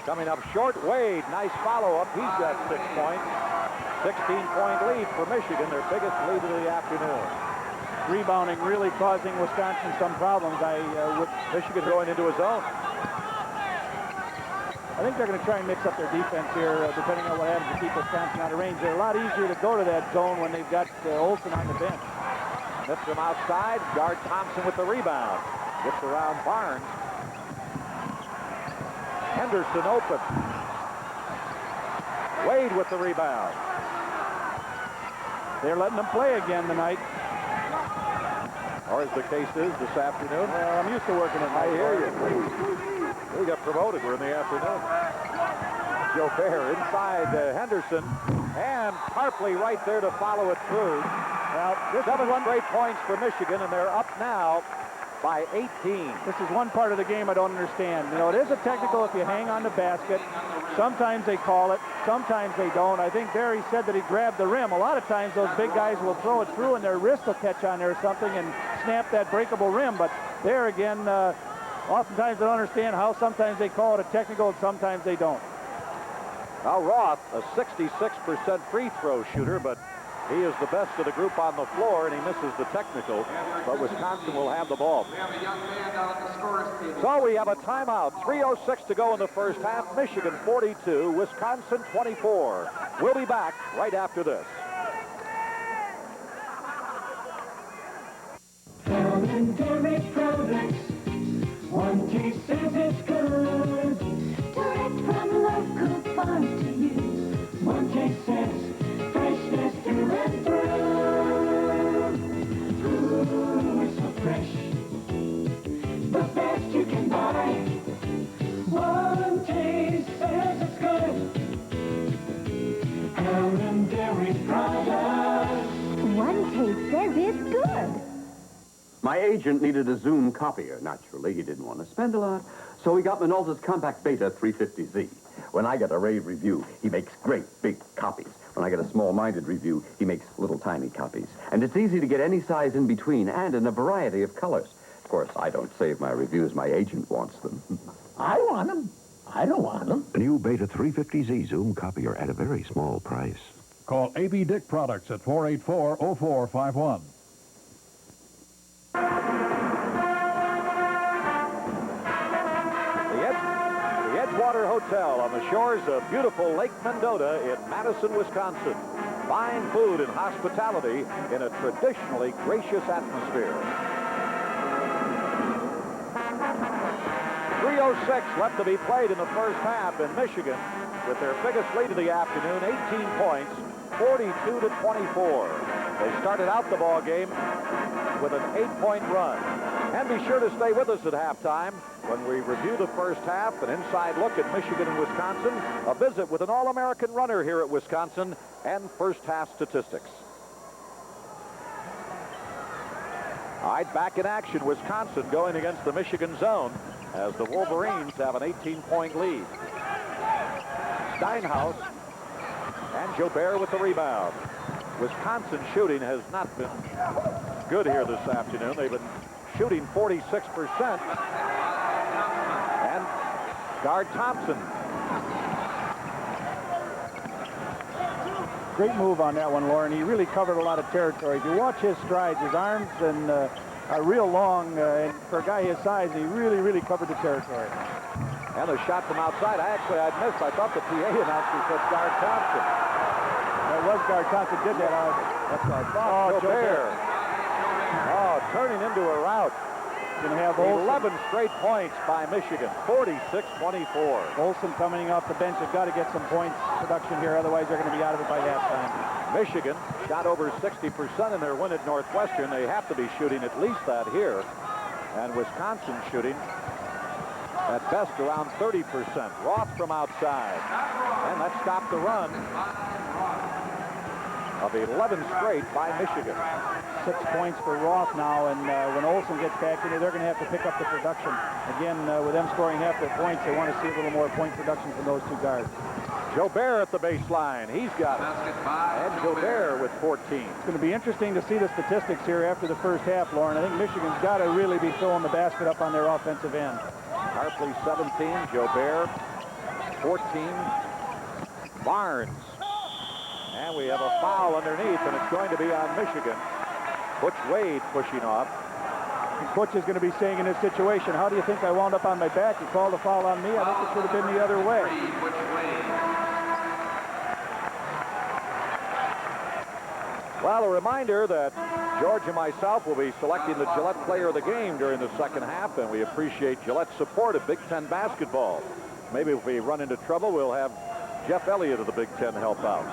Coming up short, Wade. Nice follow-up. He's got 6 points. 16-point lead for Michigan, their biggest lead of the afternoon. Rebounding really causing Wisconsin some problems. With Michigan going into his own. I think they're going to try and mix up their defense here, depending on what happens to keep Wisconsin out of range. They're a lot easier to go to that zone when they've got Olson on the bench. Smith from outside. Guard Thompson with the rebound. Gets around Barnes. Henderson open. Wade with the rebound. They're letting them play again tonight. Or as the case is this afternoon. Well, I'm used to working at night. I hear you. We got promoted. We're in the afternoon. Joe Bear inside Henderson. And Tarpley right there to follow it through. Well, this 7 straight points for Michigan, and they're up now by 18. This is one part of the game I don't understand. You know, it is a technical if you hang on the basket. Sometimes they call it, sometimes they don't. I think Barry said that he grabbed the rim. A lot of times those big guys will throw it through and their wrist will catch on there or something and snap that breakable rim. But there again, oftentimes I don't understand how sometimes they call it a technical and sometimes they don't. Now Roth, a 66% free throw shooter, but he is the best of the group on the floor, and he misses the technical, but Wisconsin will have the ball. So we have a timeout. 3:06 to go in the first half. Michigan 42, Wisconsin 24. We'll be back right after this. Helen Dairy Products. One taste says it's good. Direct from local farm to you. One taste says freshness through and through. Ooh, it's so fresh. The best you can buy. One taste says it's good. Helen Dairy Products. One taste says it's good. My agent needed a Zoom copier. Naturally, he didn't want to spend a lot, so he got Minolta's Compact Beta 350Z. When I get a rave review, he makes great big copies. When I get a small-minded review, he makes little tiny copies. And it's easy to get any size in between and in a variety of colors. Of course, I don't save my reviews. My agent wants them. I want them. I don't want them. The new Beta 350Z Zoom copier at a very small price. Call A.B. Dick Products at 484-0451. The Edgewater Hotel on the shores of beautiful Lake Mendota in Madison, Wisconsin. Fine food and hospitality in a traditionally gracious atmosphere. 3:06 left to be played in the first half, and Michigan, with their biggest lead of the afternoon, 18 points, 42-24. They started out the ball game with an 8-point run. And be sure to stay with us at halftime when we review the first half, an inside look at Michigan and Wisconsin, a visit with an All-American runner here at Wisconsin, and first half statistics. All right, back in action, Wisconsin going against the Michigan zone as the Wolverines have an 18-point lead. Steinhaus and Jobert with the rebound. Wisconsin shooting has not been good here this afternoon. They've been shooting 46%. And guard Thompson. Great move on that one, Lauren. He really covered a lot of territory. If you watch his strides, his arms are real long. And for a guy his size, he really covered the territory. And a shot from outside. I'd missed. I thought the PA announcer said guard Thompson. That was guard Thompson did that. That's what I thought. Jobert. Oh, turning into a rout. Going to have 11 straight points by Michigan, 46-24. Olson coming off the bench. They've got to get some points production here, otherwise they're going to be out of it by halftime. Michigan shot over 60% in their win at Northwestern. They have to be shooting at least that here. And Wisconsin shooting at best around 30%. Roth from outside. And that stopped the run of 11 straight by Michigan. 6 points for Roth now, and when Olson gets back in there, they're going to have to pick up the production. Again, with them scoring half their points, they want to see a little more point production from those two guards. Jobert at the baseline. He's got it. And Jobert with 14. It's going to be interesting to see the statistics here after the first half, Lauren. I think Michigan's got to really be filling the basket up on their offensive end. Tarpley 17, Jobert 14, Barnes. And we have a foul underneath, and it's going to be on Michigan. Butch Wade pushing off. Butch is going to be saying in this situation, how do you think I wound up on my back? You called a foul on me. I think it should have been the other way. Well, a reminder that George and myself will be selecting the Gillette Player of the Game during the second half, and we appreciate Gillette's support of Big Ten basketball. Maybe if we run into trouble, we'll have Jeff Elliott of the Big Ten help out.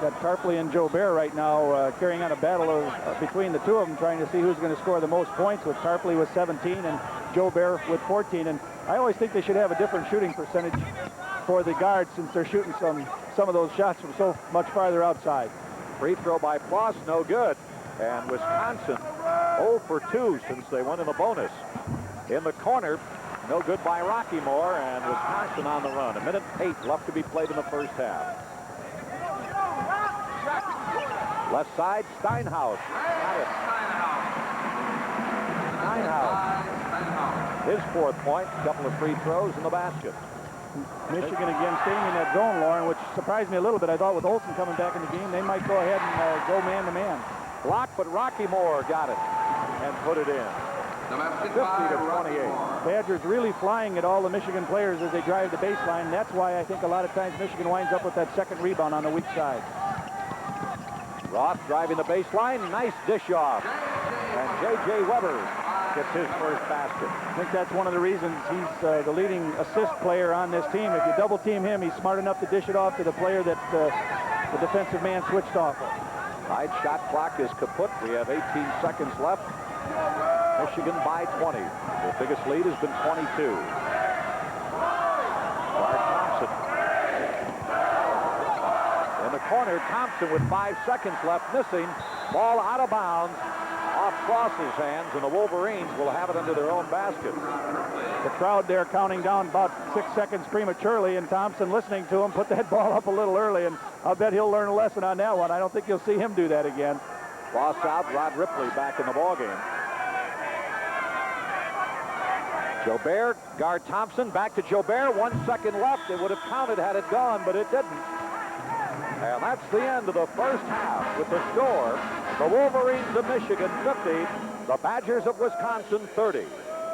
Got Tarpley and Joe Bear right now carrying on a battle between the two of them, trying to see who's going to score the most points, with Tarpley with 17 and Joe Bear with 14. And I always think they should have a different shooting percentage for the guards, since they're shooting some of those shots from so much farther outside. Free throw by Ploss, no good. And Wisconsin 0 for 2 since they went in the bonus. In the corner, no good by Rockymore, and Wisconsin on the run. 1:08 left to be played in the first half. Left side, Steinhaus. Got it. Steinhaus. His fourth point, couple of free throws in the basket. Michigan again staying in that zone, Lauren, which surprised me a little bit. I thought with Olsen coming back in the game, they might go ahead and go man-to-man. Blocked, but Rockymore got it and put it in. 50-28. Badgers really flying at all the Michigan players as they drive the baseline. That's why I think a lot of times Michigan winds up with that second rebound on the weak side. Roth driving the baseline. Nice dish off. And J.J. Weber gets his first basket. I think that's one of the reasons he's the leading assist player on this team. If you double team him, he's smart enough to dish it off to the player that the defensive man switched off of. Right, shot clock is kaput. We have 18 seconds left. Michigan by 20. Their biggest lead has been 22. Bart Thompson. In the corner, Thompson with 5 seconds left, missing. Ball out of bounds, off Cross's hands, and the Wolverines will have it under their own basket. The crowd there counting down about 6 seconds prematurely, and Thompson listening to him put that ball up a little early, and I'll bet he'll learn a lesson on that one. I don't think you'll see him do that again. Cross out, Rod Ripley back in the ballgame. Jobert, guard Thompson, back to Jobert. 1 second left. It would have counted had it gone, but it didn't. And that's the end of the first half with the score. The Wolverines of Michigan 50, the Badgers of Wisconsin 30.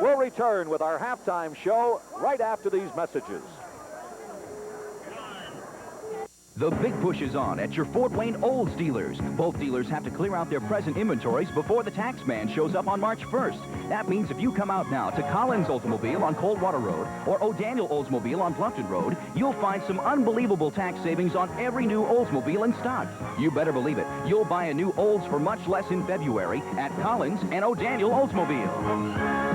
We'll return with our halftime show right after these messages. The big push is on at your Fort Wayne Olds dealers. Both dealers have to clear out their present inventories before the tax man shows up on March 1st. That means if you come out now to Collins Oldsmobile on Coldwater Road or O'Daniel Oldsmobile on Bluffton Road, you'll find some unbelievable tax savings on every new Oldsmobile in stock. You better believe it. You'll buy a new Olds for much less in February at Collins and O'Daniel Oldsmobile.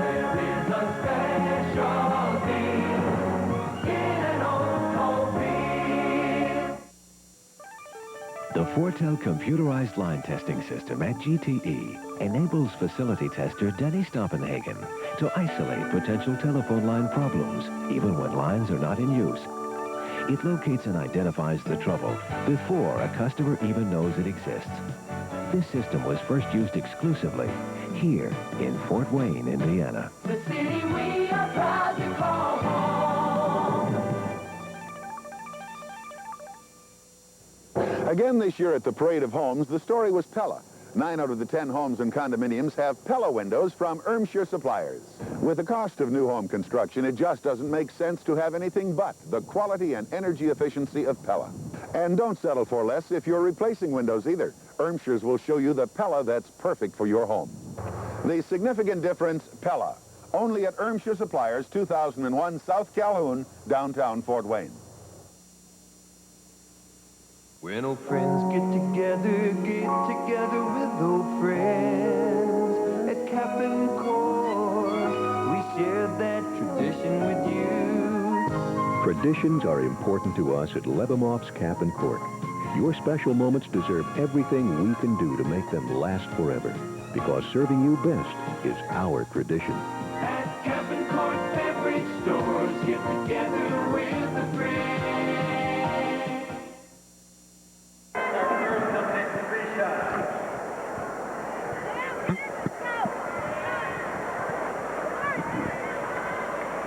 There is a special deal in an Oldsmobile. The Fortel computerized line testing system at GTE enables facility tester Denny Stoppenhagen to isolate potential telephone line problems, even when lines are not in use. It locates and identifies the trouble before a customer even knows it exists. This system was first used exclusively here in Fort Wayne, Indiana. The city we are proud to call home. Again this year at the Parade of Homes, the story was Pella. 9 out of the 10 homes and condominiums have Pella windows from Ermshire Suppliers. With the cost of new home construction, it just doesn't make sense to have anything but the quality and energy efficiency of Pella. And don't settle for less if you're replacing windows either. Ermshire's will show you the Pella that's perfect for your home. The significant difference, Pella. Only at Ermshire Suppliers, 2001 South Calhoun, downtown Fort Wayne. When old friends get together with old friends at Cap and Court. We share that tradition with you. Traditions are important to us at Lebemoff's Cap and Cork. Your special moments deserve everything we can do to make them last forever, because serving you best is our tradition. At Cap and Court beverage stores, get together with a friend.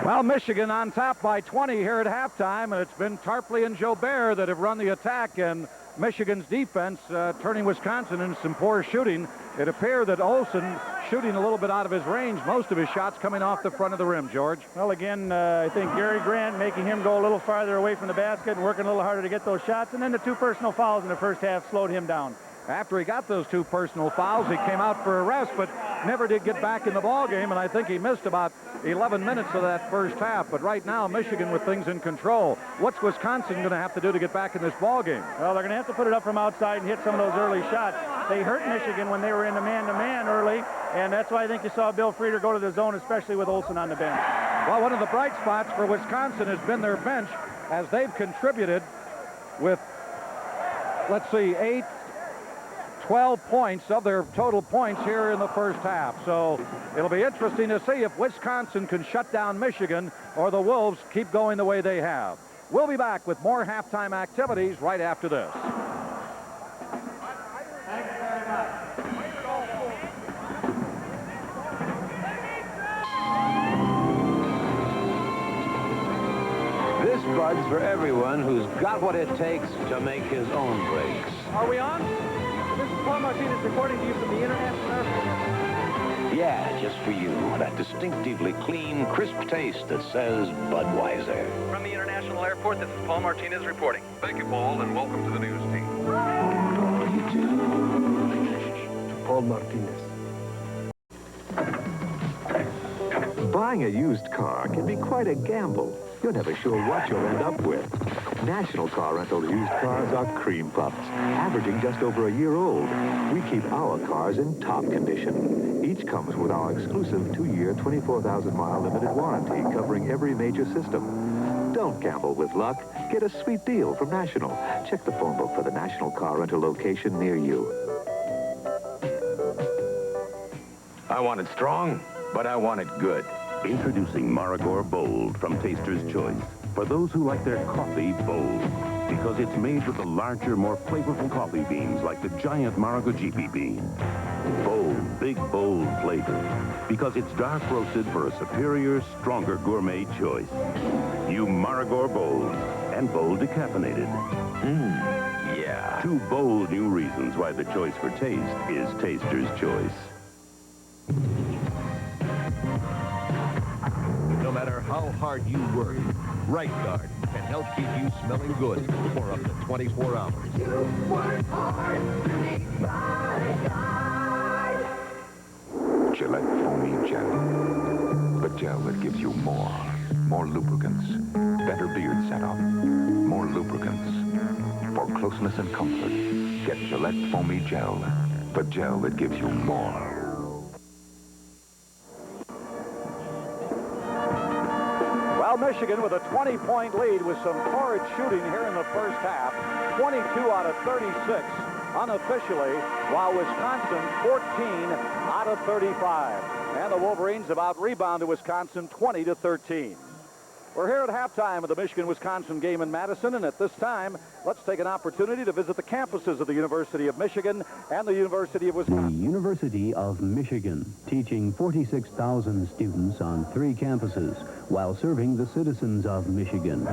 Well, Michigan on top by 20 here at halftime, and it's been Tarpley and Jobert that have run the attack, and Michigan's defense turning Wisconsin into some poor shooting. It appeared that Olsen shooting a little bit out of his range, most of his shots coming off the front of the rim, George. Well, again, I think Gary Grant making him go a little farther away from the basket and working a little harder to get those shots, and then the 2 personal fouls in the first half slowed him down. After he got those 2 personal fouls, he came out for a rest, but never did get back in the ball game, and I think he missed about 11 minutes of that first half. But right now, Michigan with things in control. What's Wisconsin going to have to do to get back in this ball game? Well, they're going to have to put it up from outside and hit some of those early shots. They hurt Michigan when they were in the man-to-man early, and that's why I think you saw Bill Frieder go to the zone, especially with Olsen on the bench. Well, one of the bright spots for Wisconsin has been their bench, as they've contributed with, let's see, 12 points of their total points here in the first half. So it'll be interesting to see if Wisconsin can shut down Michigan or the Wolves keep going the way they have. We'll be back with more halftime activities right after this. This bud's for everyone who's got what it takes to make his own brakes. Are we on? This is Paul Martinez reporting to you from the International Airport. Yeah, just for you. That distinctively clean, crisp taste that says Budweiser. From the International Airport, this is Paul Martinez reporting. Thank you, Paul, and welcome to the news team. Paul Martinez. Buying a used car can be quite a gamble. You're never sure what you'll end up with. National Car Rental's used cars are cream puffs, averaging just over a year old. We keep our cars in top condition. Each comes with our exclusive 2-year, 24,000-mile limited warranty covering every major system. Don't gamble with luck. Get a sweet deal from National. Check the phone book for the National Car Rental location near you. I want it strong, but I want it good. Introducing Marigore Bold from Taster's Choice. For those who like their coffee bold. Because it's made with the larger, more flavorful coffee beans like the giant Marigo GP bean. Bold, big, bold flavor. Because it's dark roasted for a superior, stronger gourmet choice. You Marigore Bold and Bold decaffeinated. Yeah. 2 bold new reasons why the choice for taste is Taster's Choice. No matter how hard you work, Right Guard can help keep you smelling good for up to 24 hours. You work hard, need Right Guard. Gillette Foamy Gel. The gel that gives you more lubricants, better beard setup, more lubricants. For closeness and comfort, get Gillette Foamy Gel. The gel that gives you more. Michigan with a 20-point lead with some torrid shooting here in the first half. 22 out of 36 unofficially, while Wisconsin 14 out of 35. And the Wolverines have out-rebounded Wisconsin 20-13. We're here at halftime of the Michigan-Wisconsin game in Madison, and at this time, let's take an opportunity to visit the campuses of the University of Michigan and the University of Wisconsin. The University of Michigan, teaching 46,000 students on 3 campuses while serving the citizens of Michigan.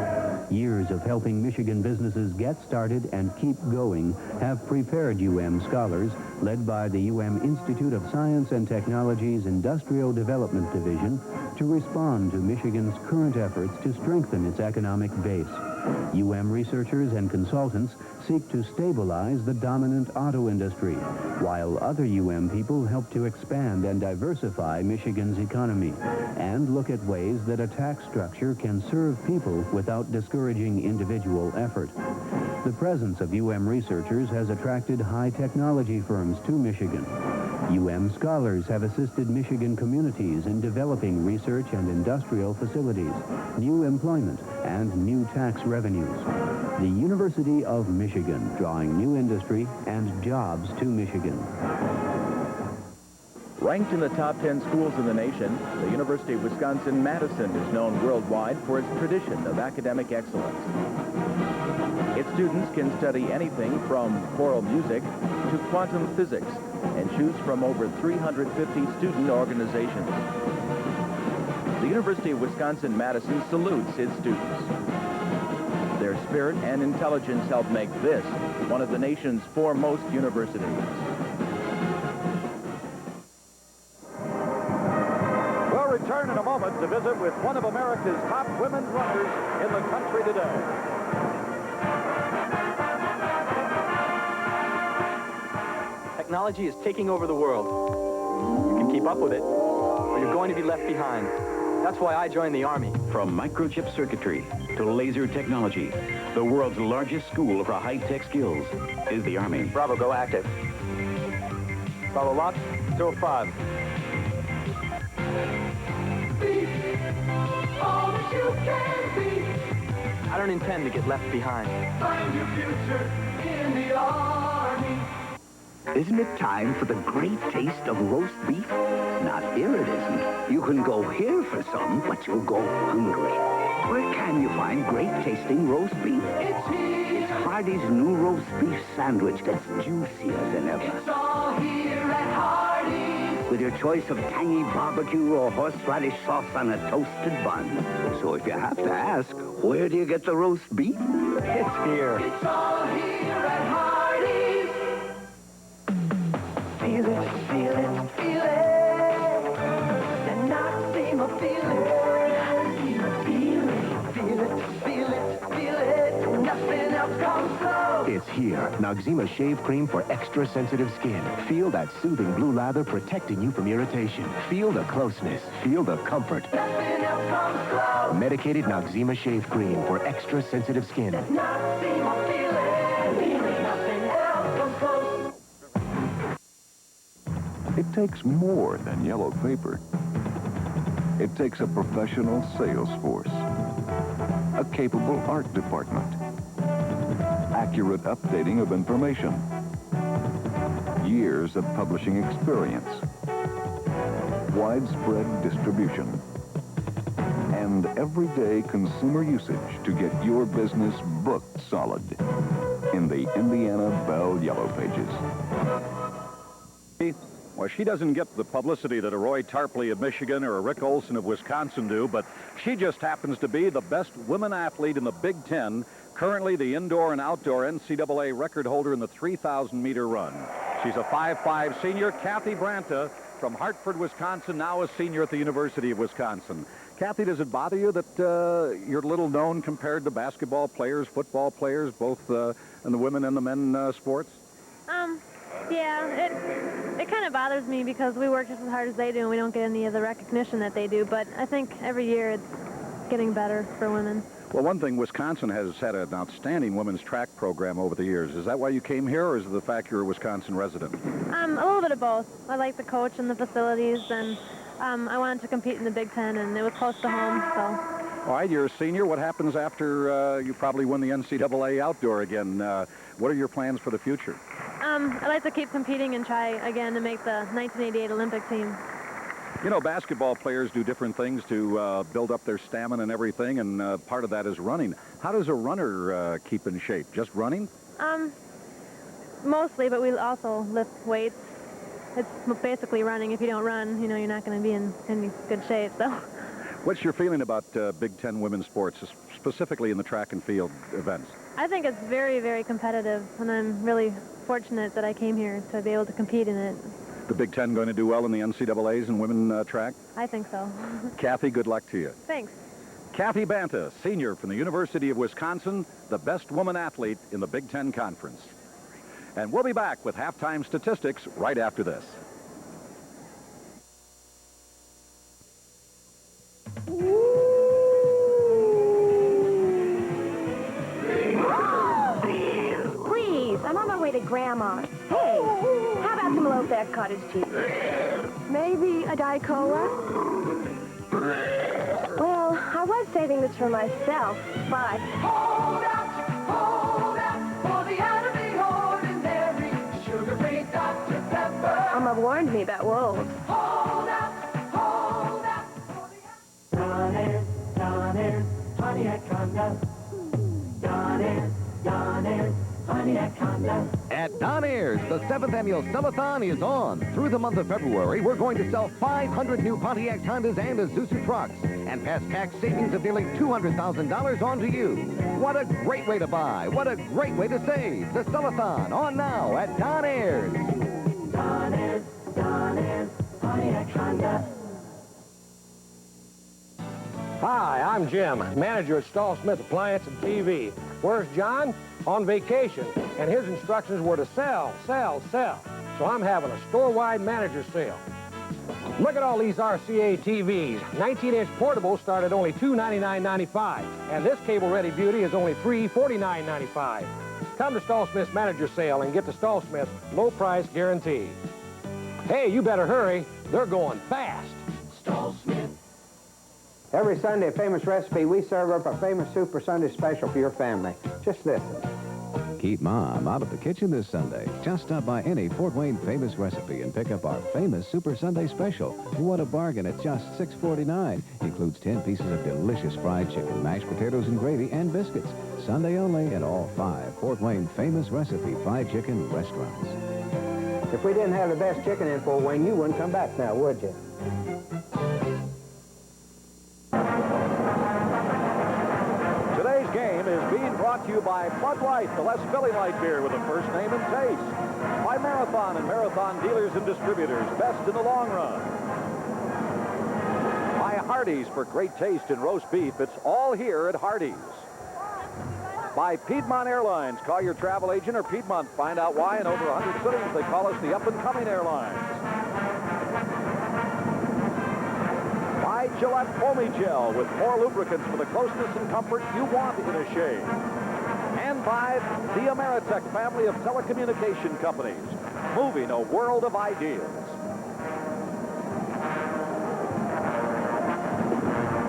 Years of helping Michigan businesses get started and keep going have prepared UM scholars, led by the UM Institute of Science and Technology's Industrial Development Division, to respond to Michigan's current efforts to strengthen its economic base. UM researchers and consultants seek to stabilize the dominant auto industry, while other UM people help to expand and diversify Michigan's economy and look at ways that a tax structure can serve people without discouraging individual effort. The presence of UM researchers has attracted high technology firms to Michigan. UM scholars have assisted Michigan communities in developing research and industrial facilities, new employment, and new tax revenues. The University of Michigan, drawing new industry and jobs to Michigan. Ranked in the top 10 schools in the nation, the University of Wisconsin-Madison is known worldwide for its tradition of academic excellence. Its students can study anything from choral music to quantum physics and choose from over 350 student organizations. The University of Wisconsin-Madison salutes its students. Their spirit and intelligence help make this one of the nation's foremost universities. We'll return in a moment to visit with one of America's top women runners in the country today. Technology is taking over the world. You can keep up with it, or you're going to be left behind. That's why I joined the Army. From microchip circuitry to laser technology, the world's largest school for high-tech skills is the Army. Bravo, go active. Bravo, lock, 05. All that you can be. I don't intend to get left behind. Find your future in the Army. Isn't it time for the great taste of roast beef? Not here it isn't. You can go here for some, but you'll go hungry. Where can you find great tasting roast beef? It's here. It's Hardee's new roast beef sandwich that's juicier than ever. It's all here at Hardee's. With your choice of tangy barbecue or horseradish sauce on a toasted bun. So if you have to ask, where do you get the roast beef? It's here. It's all here at Hardee's. Feel it, feel it, feel it. The Noxzema feeling. Feel it, feel it, feel it, feel it. Nothing else comes close. It's here. Noxzema Shave Cream for extra sensitive skin. Feel that soothing blue lather protecting you from irritation. Feel the closeness. Feel the comfort. Nothing else comes close. Medicated Noxzema Shave Cream for extra sensitive skin. Noxzema feeling. Feeling nothing else comes close. It takes more than yellow paper. It takes a professional sales force, a capable art department, accurate updating of information, years of publishing experience, widespread distribution, and everyday consumer usage to get your business booked solid in the Indiana Bell Yellow Pages. Well, she doesn't get the publicity that a Roy Tarpley of Michigan or a Rick Olson of Wisconsin do, but she just happens to be the best women athlete in the Big Ten, currently the indoor and outdoor NCAA record holder in the 3,000-meter run. She's a 5'5" senior, Kathy Branta from Hartford, Wisconsin, now a senior at the University of Wisconsin. Kathy, does it bother you that you're little known compared to basketball players, football players, both in the women and the men sports? Yeah, it kind of bothers me because we work just as hard as they do and we don't get any of the recognition that they do, but I think every year it's getting better for women. Well, one thing, Wisconsin has had an outstanding women's track program over the years. Is that why you came here, or is it the fact you're a Wisconsin resident? A little bit of both. I like the coach and the facilities, and I wanted to compete in the Big Ten, and it was close to home, so. All right, you're a senior. What happens after you probably win the NCAA outdoor again? What are your plans for the future? I'd like to keep competing and try again to make the 1988 Olympic team. You know, basketball players do different things to build up their stamina and everything, and part of that is running. How does a runner keep in shape? Just running? Mostly, but we also lift weights. It's basically running. If you don't run, you know, you're not going to be in any good shape, so. What's your feeling about Big Ten women's sports, specifically in the track and field events? I think it's very, very competitive, and I'm really fortunate that I came here to be able to compete in it. The Big Ten going to do well in the NCAAs in women track? I think so. Kathy, good luck to you. Thanks. Kathy Banta, senior from the University of Wisconsin, the best woman athlete in the Big Ten Conference. And we'll be back with halftime statistics right after this. Please, I'm on my way to Grandma's. Hey, how about some low-fat cottage cheese? Maybe a Diet Cola? Well, I was saving this for myself, but... Hold out for the out of the ordinary, sugar-free Dr. Pepper. Mama warned me about wolves. Hold out for the Don Air, Pontiac Honda. Don Air, Pontiac Honda. At Don Ayers, the 7th annual Sell-a-thon is on. Through the month of February, we're going to sell 500 new Pontiac Hondas and Isuzu trucks and pass tax savings of nearly $200,000 on to you. What a great way to buy. What a great way to save. The Sell-a-thon on now at Don Ayers. Don Ayers, Pontiac Honda. Hi, I'm Jim, manager at Stahl Smith Appliance and TV. Where's John? On vacation, and his instructions were to sell, sell, sell. So I'm having a store-wide manager sale. Look at all these RCA TVs. 19-inch portables start at only $299.95, and this cable-ready beauty is only $349.95. Come to Stahl Smith's manager sale and get the Stahl Smith low price guarantee. Hey, you better hurry. They're going fast. Stahl Smith. Every Sunday, Famous Recipe, we serve up a famous Super Sunday special for your family. Just listen. Keep Mom out of the kitchen this Sunday. Just stop by any Fort Wayne Famous Recipe and pick up our famous Super Sunday special. What a bargain at just $6.49. Includes 10 pieces of delicious fried chicken, mashed potatoes and gravy, and biscuits. Sunday only at all 5 Fort Wayne Famous Recipe fried chicken restaurants. If we didn't have the best chicken in Fort Wayne, you wouldn't come back now, would you? Today's game is being brought to you by Bud Light, the less Philly Light beer with a first name and taste. By Marathon and Marathon dealers and distributors, best in the long run. By Hardee's for great taste in roast beef. It's all here at Hardee's. By Piedmont Airlines. Call your travel agent or Piedmont. Find out why in over 100 cities they call us the up-and-coming airlines. By Gillette Foamy Gel with more lubricants for the closeness and comfort you want in a shave. And by the Ameritech family of telecommunication companies, moving a world of ideas.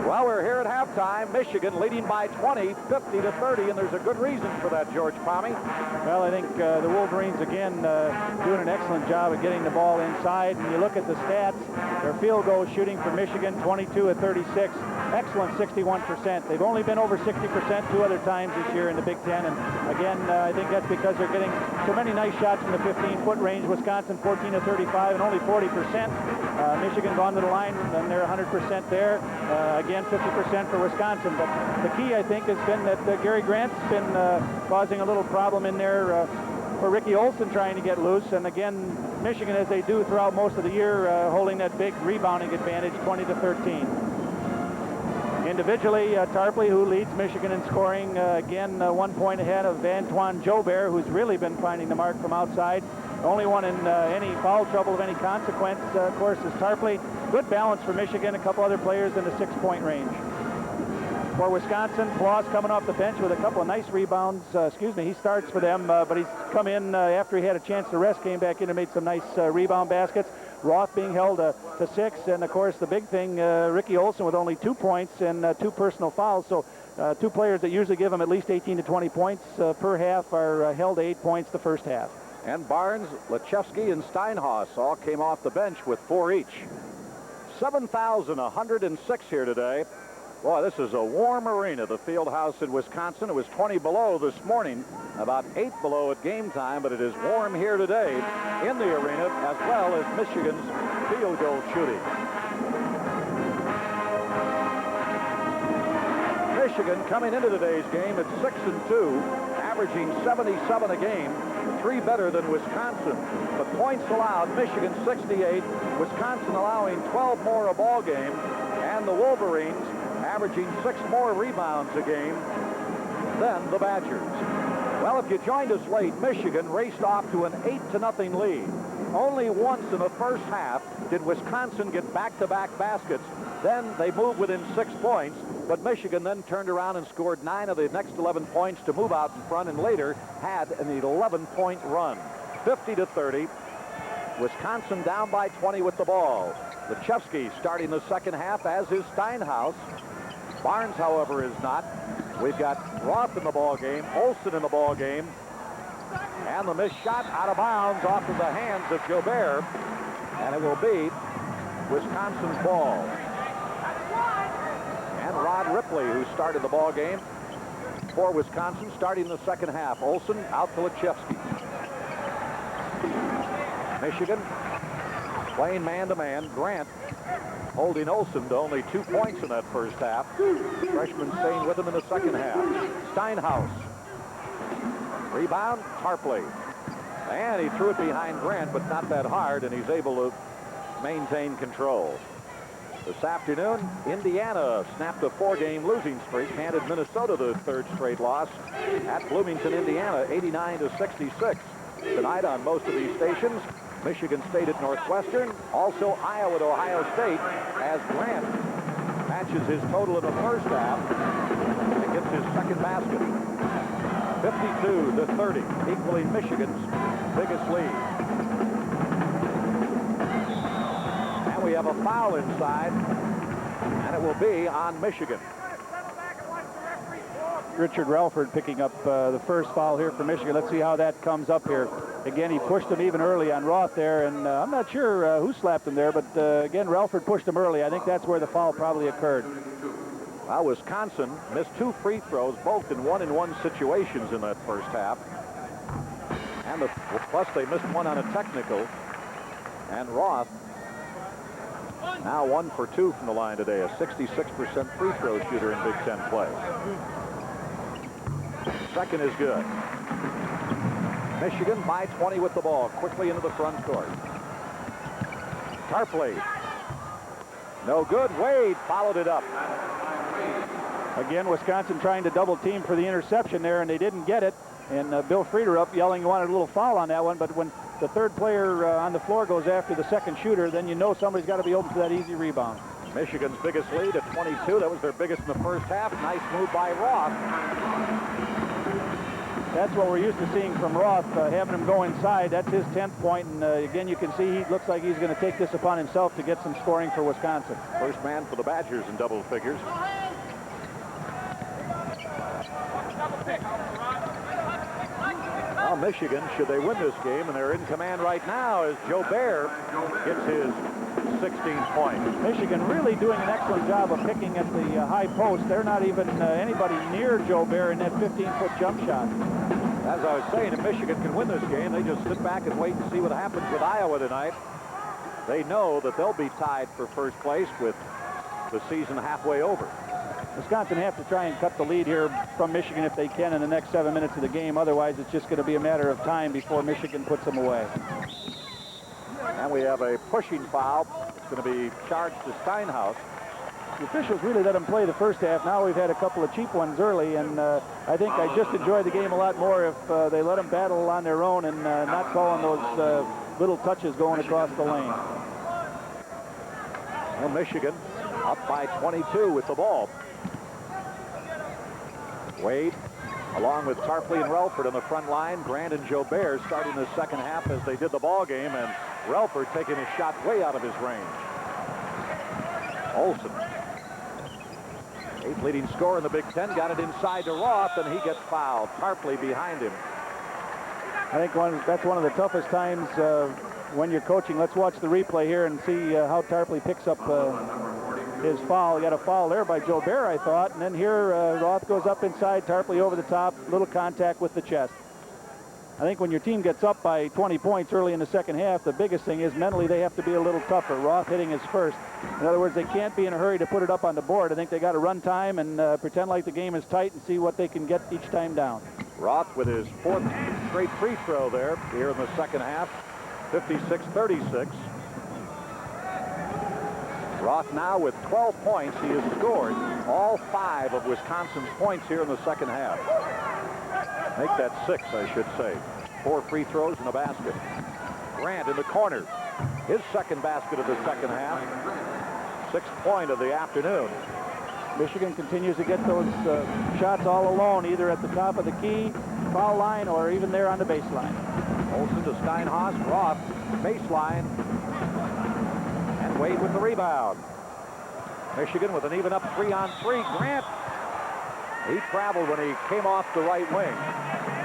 Well, we're here at halftime. Michigan leading by 20, 50-30, and there's a good reason for that, George Pommy. Well, I think the Wolverines, again, doing an excellent job of getting the ball inside. And you look at the stats, their field goal shooting for Michigan, 22 of 36. Excellent, 61%. They've only been over 60% 2 other times this year in the Big Ten. And again, I think that's because they're getting so many nice shots from the 15-foot range. Wisconsin, 14 of 35 and only 40%. Michigan gone to the line, and they're 100% there. Again, 50% for Wisconsin. But the key, I think, has been that Gary Grant's been causing a little problem in there for Ricky Olson trying to get loose. And again, Michigan, as they do throughout most of the year, holding that big rebounding advantage, 20-13. Individually, Tarpley, who leads Michigan in scoring, again, 1 point ahead of Antoine Jobert, who's really been finding the mark from outside. Only one in any foul trouble of any consequence, of course, is Tarpley. Good balance for Michigan, a couple other players in the 6-point range. For Wisconsin, Floss coming off the bench with a couple of nice rebounds. He starts for them, but he's come in after he had a chance to rest, came back in and made some nice rebound baskets. Roth being held to 6, and of course the big thing, Ricky Olson with only 2 points and 2 personal fouls. So 2 players that usually give him at least 18 to 20 points per half are held to 8 points the first half. And Barnes, Lechewski, and Steinhaus all came off the bench with 4 each. 7,106 here today. Boy, this is a warm arena, the field house in Wisconsin. It was 20 below this morning, about 8 below at game time, but it is warm here today in the arena, as well as Michigan's field goal shooting. Michigan coming into today's game at 6-2, averaging 77 a game, 3 better than Wisconsin. But points allowed, Michigan 68, Wisconsin allowing 12 more a ball game, and the Wolverines averaging 6 more rebounds a game than the Badgers. Well, if you joined us late, Michigan raced off to an 8-0 lead. Only once in the first half did Wisconsin get back-to-back baskets. Then they moved within 6 points, but Michigan then turned around and scored 9 of the next 11 points to move out in front, and later had an 11-point run. 50-30. Wisconsin down by 20 with the ball. Lechewski starting the second half, as is Steinhaus. Barnes, however, is not. We've got Roth in the ball game, Olson in the ball game, and the missed shot out of bounds off of the hands of Jobert, and it will be Wisconsin's ball. And Rod Ripley, who started the ball game, for Wisconsin starting the second half. Olson out to Lechewski. Michigan playing man-to-man. Grant holding Olson to only 2 points in that first half. Freshman staying with him in the second half. Steinhaus. Rebound, Tarpley. And he threw it behind Grant, but not that hard, and he's able to maintain control. This afternoon, Indiana snapped a 4-game losing streak, handed Minnesota the third straight loss at Bloomington, Indiana, 89-66. Tonight on most of these stations, Michigan State at Northwestern, also Iowa at Ohio State, as Grant matches his total in the first half and gets his second basket. 52-30, equaling Michigan's biggest lead. And we have a foul inside, and it will be on Michigan. Richard Relford picking up the first foul here for Michigan. Let's see how that comes up here. Again, he pushed him even early on Roth there, and I'm not sure who slapped him there, but again, Relford pushed him early. I think that's where the foul probably occurred. Well, Wisconsin missed 2 free throws, both in 1-and-1 situations in that first half. And plus they missed one on a technical. And Roth now 1 for 2 from the line today, a 66% free throw shooter in Big Ten play. Second is good. Michigan by 20 with the ball, quickly into the front court. Tarpley. No good. Wade followed it up. Again, Wisconsin trying to double team for the interception there, and they didn't get it. And Bill Frieder up yelling he wanted a little foul on that one, but when the third player on the floor goes after the second shooter, then you know somebody's got to be open for that easy rebound. Michigan's biggest lead at 22. That was their biggest in the first half. Nice move by Roth. That's what we're used to seeing from Roth, having him go inside. That's his 10th point, and again, you can see he looks like he's going to take this upon himself to get some scoring for Wisconsin. First man for the Badgers in double figures. Well, Michigan, should they win this game, and they're in command right now, as Joe Bear gets his 16th point. Michigan really doing an excellent job of picking at the high post. They're not even anybody near Joe Bear in that 15-foot jump shot. As I was saying, if Michigan can win this game, they just sit back and wait and see what happens with Iowa tonight. They know that they'll be tied for first place with the season halfway over. Wisconsin have to try and cut the lead here from Michigan if they can in the next 7 minutes of the game. Otherwise, it's just going to be a matter of time before Michigan puts them away. And we have a pushing foul. It's going to be charged to Steinhaus. The officials really let them play the first half. Now we've had a couple of cheap ones early, and I think I just enjoy the game a lot more if they let them battle on their own and not calling those little touches going across the lane. Well, Michigan up by 22 with the ball. Wade, along with Tarpley and Relford on the front line. Grant and Joe Bear starting the second half as they did the ball game, and Relford taking a shot way out of his range. Olson, 8th leading scorer in the Big Ten, got it inside to Roth, and he gets fouled. Tarpley behind him. I think that's one of the toughest times when you're coaching. Let's watch the replay here and see how Tarpley picks up his foul. He got a foul there by Joe Bear, I thought. And then here, Roth goes up inside, Tarpley over the top, little contact with the chest. I think when your team gets up by 20 points early in the second half, the biggest thing is mentally they have to be a little tougher. Roth hitting his first. In other words, they can't be in a hurry to put it up on the board. I think they got to run time and pretend like the game is tight and see what they can get each time down. Roth with his 4th straight free throw there here in the second half, 56-36. Roth now with 12 points. He has scored all 5 of Wisconsin's points here in the second half. Make that 6, I should say. 4 free throws and a basket. Grant in the corner. His second basket of the second half. 6th point of the afternoon. Michigan continues to get those shots all alone, either at the top of the key, foul line, or even there on the baseline. Olson to Steinhaus. Roth, baseline. And Wade with the rebound. Michigan with an even up 3-on-3. Grant, he traveled when he came off the right wing.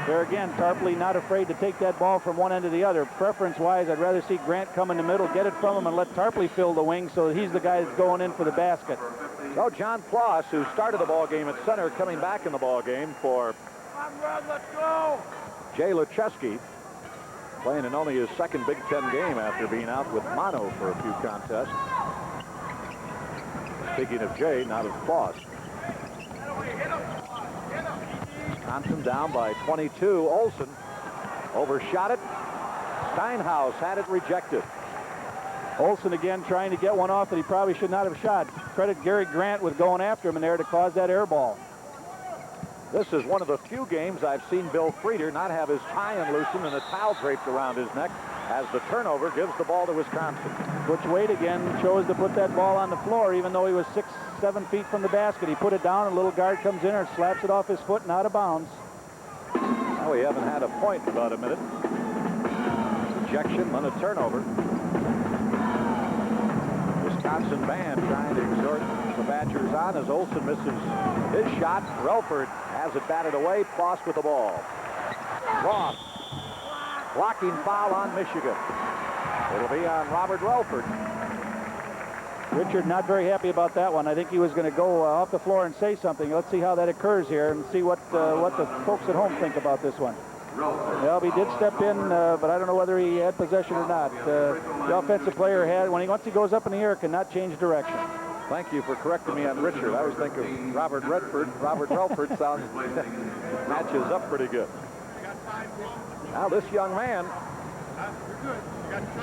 There again, Tarpley not afraid to take that ball from one end to the other. Preference-wise, I'd rather see Grant come in the middle, get it from him, and let Tarpley fill the wing so that he's the guy that's going in for the basket. So John Ploss, who started the ball game at center, coming back in the ball game for Let's go. Jay Lucheski, playing in only his second Big Ten game after being out with mono for a few contests. Speaking of Jay, not of Ploss. Wisconsin down by 22. Olson overshot it. Steinhaus had it rejected. Olson again trying to get one off that he probably should not have shot. Credit Gary Grant with going after him in there to cause that air ball. This is one of the few games I've seen Bill Frieder not have his tie-in loosened and a towel draped around his neck as the turnover gives the ball to Wisconsin. Butch Wade again chose to put that ball on the floor even though he was 6-7 feet from the basket. He put it down, and a little guard comes in and slaps it off his foot and out of bounds. Now we haven't had a point in about a minute. Ejection, then a turnover. Wisconsin band trying to exhort the Badgers on as Olson misses his shot. Relford has it batted away. Ploss with the ball. Ross. Blocking foul on Michigan. It'll be on Robert Relford. Richard not very happy about that one. I think he was going to go off the floor and say something. Let's see how that occurs here and see what the folks at home think about this one. Well, he did step in, but I don't know whether he had possession or not. The offensive player had, once he goes up in the air, cannot change direction. Thank you for correcting me on Richard. I was thinking of Robert Redford. Robert Relford sounds matches up pretty good. Now this young man,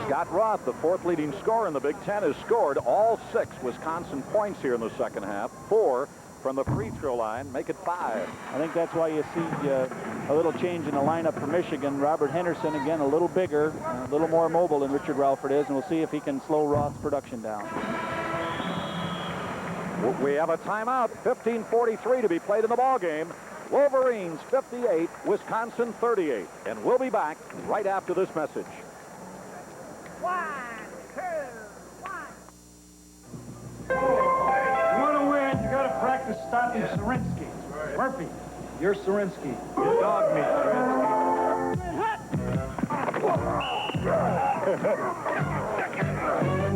Scott Roth, the fourth leading scorer in the Big Ten, has scored all 6 Wisconsin points here in the second half. 4 from the free throw line, make it 5. I think that's why you see a little change in the lineup for Michigan. Robert Henderson, again, a little bigger, a little more mobile than Richard Relford is, and we'll see if he can slow Roth's production down. We have a timeout. 15:43 to be played in the ball game. Wolverines 58, Wisconsin 38. And we'll be back right after this message. 1, 2, 1. You want to win, you got to practice stopping Sarinsky. Murphy, you're Sarinsky. You dog me, Sarinsky.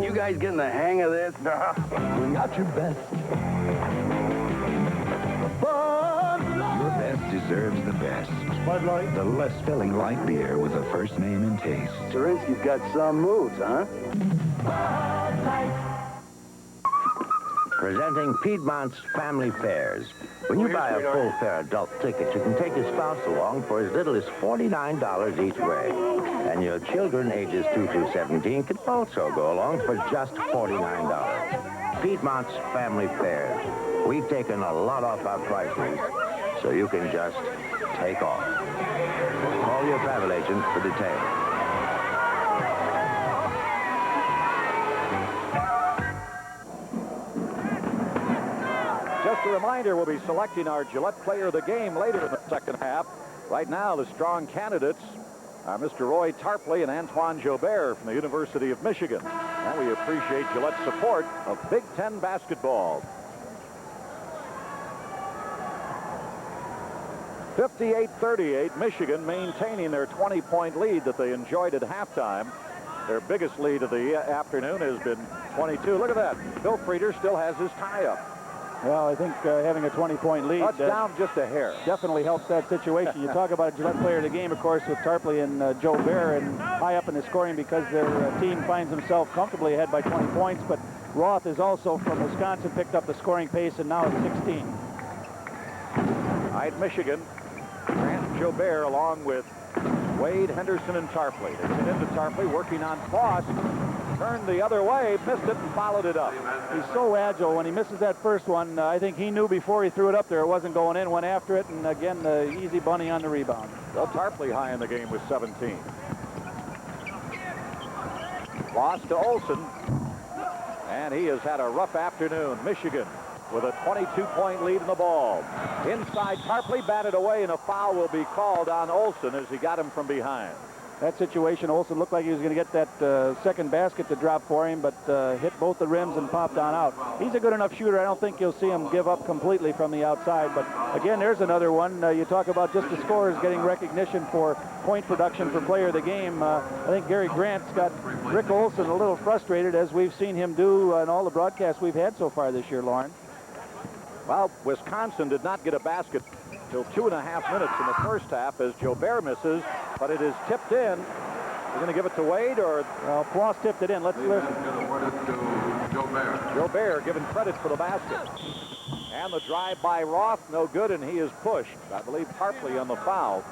You guys getting the hang of this? No. Bring out your best. Your best deserves the best. Bud Light. The less filling light beer with a first name in taste. Sarinsky's got some moves, huh? Presenting Piedmont's Family Fairs. When you buy a full fare adult ticket, you can take your spouse along for as little as $49 each way. And your children ages 2 through 17 can also go along for just $49. Piedmont's Family Fairs. We've taken a lot off our prices, so you can just take off. Call your travel agent for details. Just a reminder, we'll be selecting our Gillette Player of the Game later in the second half. Right now, the strong candidates are Mr. Roy Tarpley and Antoine Jobert from the University of Michigan. And we appreciate Gillette's support of Big Ten basketball. 58-38, Michigan maintaining their 20-point lead that they enjoyed at halftime. Their biggest lead of the afternoon has been 22. Look at that. Bill Frieder still has his tie-up. Well, I think having a 20-point lead down just a hair. Definitely helps that situation. You talk about a Gillette Player of the Game, of course, with Tarpley and Jobert and high up in the scoring because their team finds himself comfortably ahead by 20 points. But Roth is also from Wisconsin, picked up the scoring pace, and now it's 16. All right, Michigan. Grant Jobert along with Wade, Henderson, and Tarpley. They get into Tarpley, working on Foss. Turned the other way, missed it, and followed it up. He's so agile. When he misses that first one, I think he knew before he threw it up there it wasn't going in, went after it, and again, the easy bunny on the rebound. Well, Tarpley high in the game with 17. Lost to Olson, and he has had a rough afternoon. Michigan with a 22-point lead in the ball. Inside, Tarpley batted away, and a foul will be called on Olson as he got him from behind. That situation, Olson looked like he was going to get that second basket to drop for him, but hit both the rims and popped on out. He's a good enough shooter. I don't think you'll see him give up completely from the outside. But again, there's another one. You talk about just the scorers getting recognition for point production for player of the game. I think Gary Grant's got Rick Olson a little frustrated, as we've seen him do in all the broadcasts we've had so far this year, Lauren. Well, Wisconsin did not get a basket till 2.5 minutes in the first half as Jobert misses, but it is tipped in. They're going to give it to Wade, or... Well, Ploss tipped it in. Let's listen. Jobert giving credit for the basket. And the drive by Roth, no good, and he is pushed. I believe Tarpley on the foul.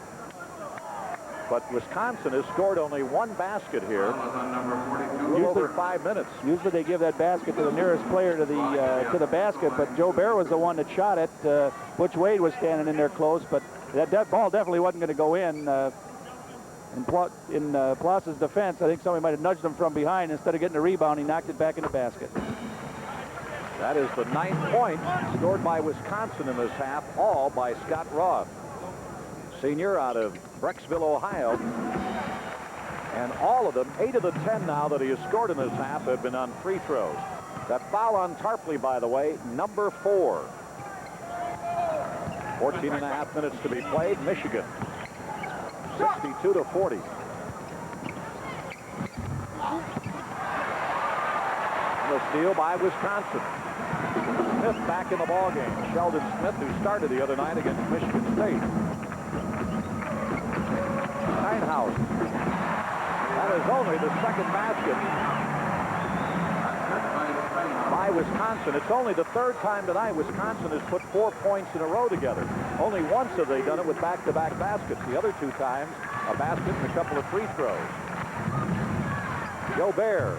But Wisconsin has scored only one basket here. A little over 5 minutes. Usually they give that basket to the nearest player to the basket, but Jobert was the one that shot it. Butch Wade was standing in there close, but that ball definitely wasn't going to go in. In Ploss's defense, I think somebody might have nudged him from behind. Instead of getting a rebound, he knocked it back in the basket. That is the 9th point scored by Wisconsin in this half, all by Scott Roth, senior out of Brecksville, Ohio. And all of them, 8 of the 10 now that he has scored in this half, have been on free throws. That foul on Tarpley, by the way, number 4. 14.5 minutes to be played. Michigan 62-40. The steal by Wisconsin. Smith back in the ballgame. Sheldon Smith, who started the other night against Michigan State. Steinhaus. That is only the second basket by Wisconsin. It's only the 3rd time tonight Wisconsin has put 4 points in a row together. Only once have they done it with back-to-back baskets. The other 2 times, a basket and a couple of free throws. Jobert.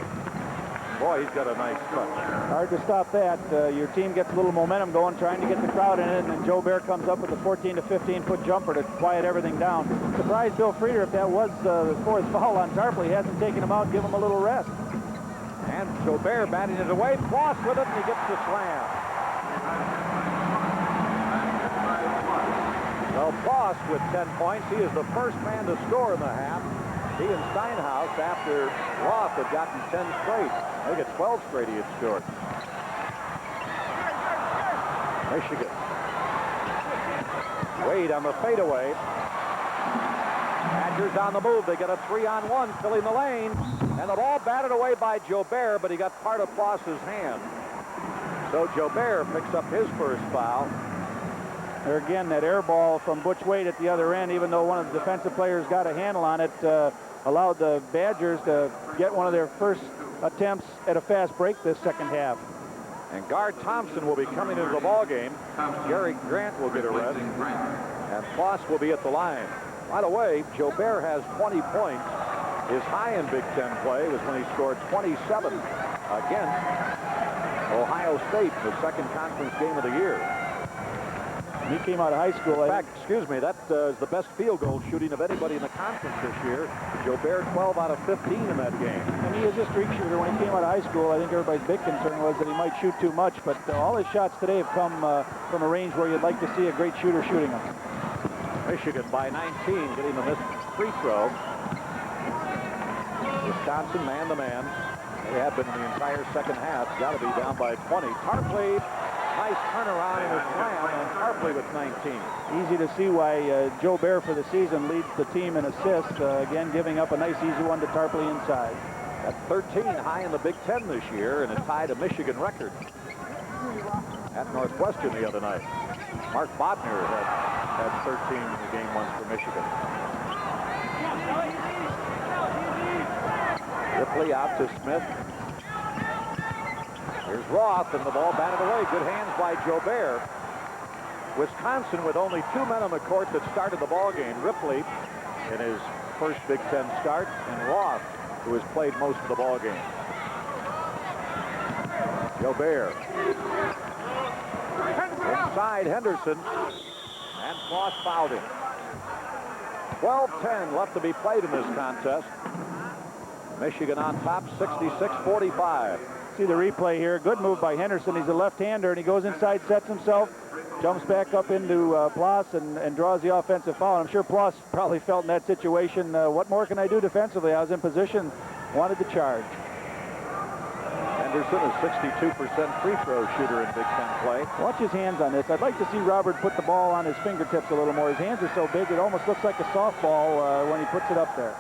Boy, he's got a nice touch. Hard to stop that. Your team gets a little momentum going, trying to get the crowd in it, and then Jobert comes up with a 14 to 15-foot jumper to quiet everything down. Surprised Bill Frieder, if that was the 4th foul on Tarpley, hasn't taken him out, give him a little rest. And Jobert batting it away. Ploss with it, and he gets the slam. Well, Ploss with 10 points. He is the first man to score in the half. He and Steinhaus, after Roth had gotten 10 straight. I think it's 12 straight he had scored. Michigan. Wade on the fadeaway. Badgers on the move. They get a 3-on-1 filling the lane. And the ball batted away by Jobert, but he got part of Ploss's hand. So Jobert picks up his first foul. There again, that air ball from Butch Wade at the other end, even though one of the defensive players got a handle on it, allowed the Badgers to get one of their first attempts at a fast break this second half. And guard Thompson will be coming into the ball game. Gary Grant will get a rest. And Ploss will be at the line. By the way, Jobert has 20 points. His high in Big Ten play was when he scored 27 against Ohio State, the second conference game of the year. He came out of high school. In fact, excuse me, that is the best field goal shooting of anybody in the conference this year. Jobert 12 out of 15 in that game. And he is a streak shooter. When he came out of high school, I think everybody's big concern was that he might shoot too much, but all his shots today have come from a range where you'd like to see a great shooter shooting them. Michigan by 19, getting the missed free throw. Wisconsin man-to-man. They have been in the entire second half. Got to be down by 20. Tarpley, nice turnaround in a slam, and Tarpley with 19. Easy to see why Jobert for the season leads the team in assists. Again, giving up a nice easy one to Tarpley inside. At 13, high in the Big Ten this year, and it tied a Michigan record at Northwestern the other night. Mark Bodner had 13 in the game once for Michigan. Ripley out to Smith. Here's Roth, and the ball batted away. Good hands by Jobert. Wisconsin with only 2 men on the court that started the ball game. Ripley in his first Big Ten start, and Roth, who has played most of the ball game. Jobert. Inside Henderson, and Ploss fouled him. 12-10 left to be played in this contest. Michigan on top, 66-45. See the replay here. Good move by Henderson. He's a left-hander, and he goes inside, sets himself, jumps back up into Ploss, and draws the offensive foul. I'm sure Ploss probably felt in that situation, what more can I do defensively? I was in position, wanted to charge. Henderson is 62% free throw shooter in Big Ten play. Watch his hands on this. I'd like to see Robert put the ball on his fingertips a little more. His hands are so big, it almost looks like a softball when he puts it up there.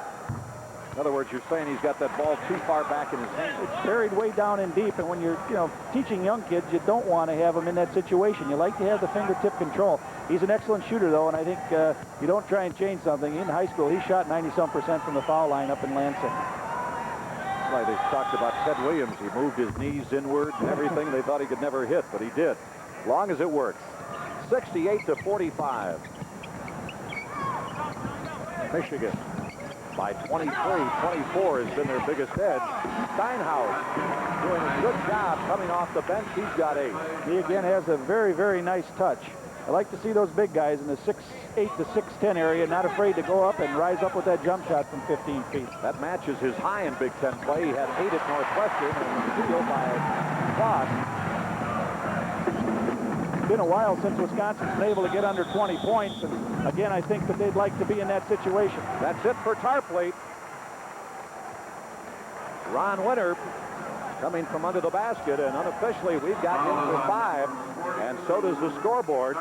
In other words, you're saying he's got that ball too far back in his hand. It's buried way down in deep, and when you're, teaching young kids, you don't want to have them in that situation. You like to have the fingertip control. He's an excellent shooter, though, and I think you don't try and change something. In high school, he shot 90-some% from the foul line up in Lansing. That's why they talked about Ted Williams. He moved his knees inward and everything. They thought he could never hit, but he did. As long as it works. 68-45. Michigan by 23. 24 has been their biggest edge. Steinhaus doing a good job coming off the bench. He's got 8. He again has a very, very nice touch. I like to see those big guys in the 6'8" to 6'10" area, not afraid to go up and rise up with that jump shot from 15 feet. That matches his high in Big Ten play. He had 8 at Northwestern and was steal by Voss. It's been a while since Wisconsin's been able to get under 20 points, and again, I think that they'd like to be in that situation. That's it for Tarpley. Ron Winter coming from under the basket, and unofficially we've got him for 5, and so does the scoreboard.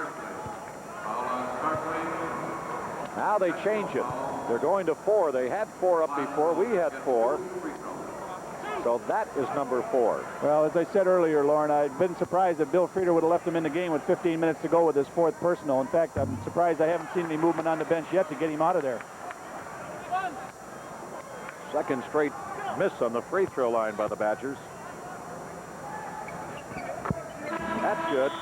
Now they change it. They're going to 4. They had 4 up before. We had 4. So that is number 4. Well, as I said earlier, Lauren, I'd been surprised that Bill Frieder would have left him in the game with 15 minutes to go with his 4th personal. In fact, I'm surprised I haven't seen any movement on the bench yet to get him out of there. Second straight miss on the free throw line by the Badgers. That's good.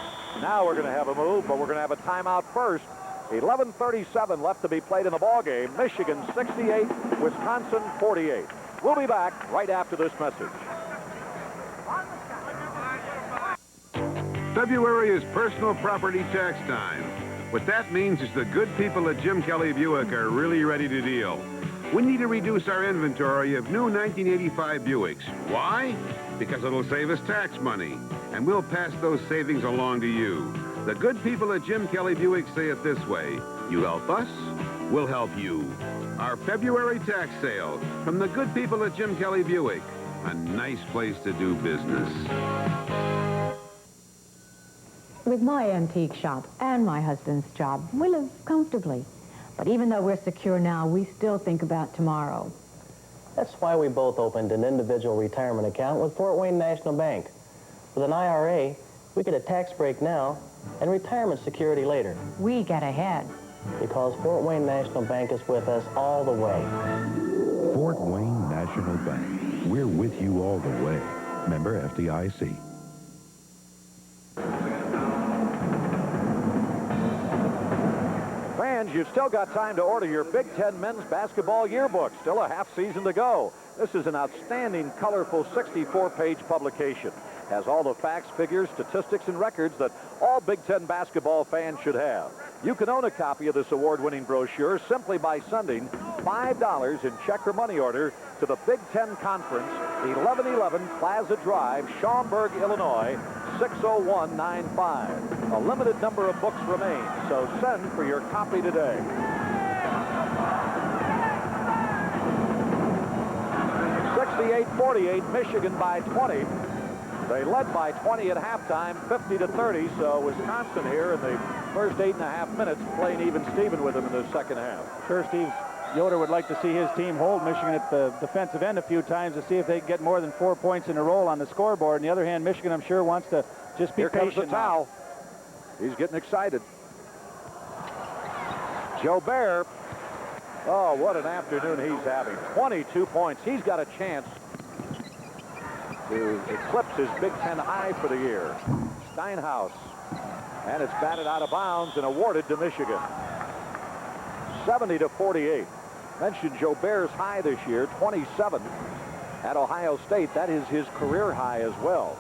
Now we're going to have a move, but we're going to have a timeout first. 11:37 left to be played in the ball game. Michigan 68, Wisconsin 48. We'll be back right after this message. February is personal property tax time. What that means is the good people at Jim Kelly Buick are really ready to deal. We need to reduce our inventory of new 1985 Buicks. Why? Because it'll save us tax money, and we'll pass those savings along to you. The good people at Jim Kelly Buick say it this way: you help us, we'll help you. Our February tax sale from the good people at Jim Kelly Buick. A nice place to do business. With my antique shop and my husband's job, we live comfortably. But even though we're secure now, we still think about tomorrow. That's why we both opened an individual retirement account with Fort Wayne National Bank. With an IRA, we get a tax break now and retirement security later. We get ahead. Because Fort Wayne National Bank is with us all the way. Fort Wayne National Bank. We're with you all the way. Member FDIC. Fans, you've still got time to order your Big Ten men's basketball yearbook. Still a half season to go. This is an outstanding, colorful 64-page publication. Has all the facts, figures, statistics, and records that all Big Ten basketball fans should have. You can own a copy of this award-winning brochure simply by sending $5 in check or money order to the Big Ten Conference, 1111 Plaza Drive, Schaumburg, Illinois, 60195. A limited number of books remain, so send for your copy today. (68-48), Michigan by 20. They led by 20 at halftime, 50-30, so Wisconsin here in the first 8.5 minutes playing even Steven with them in the second half. Sure, Steve Yoder would like to see his team hold Michigan at the defensive end a few times to see if they can get more than 4 points in a roll on the scoreboard. On the other hand, Michigan, I'm sure, wants to just be patient. Here comes the towel. He's getting excited. Jobert. Oh, what an afternoon he's having. 22 points. He's got a chance to eclipse his Big Ten high for the year. Steinhaus. And it's batted out of bounds and awarded to Michigan. 70-48. Mentioned Jobert's high this year, 27 at Ohio State. That is his career high as well.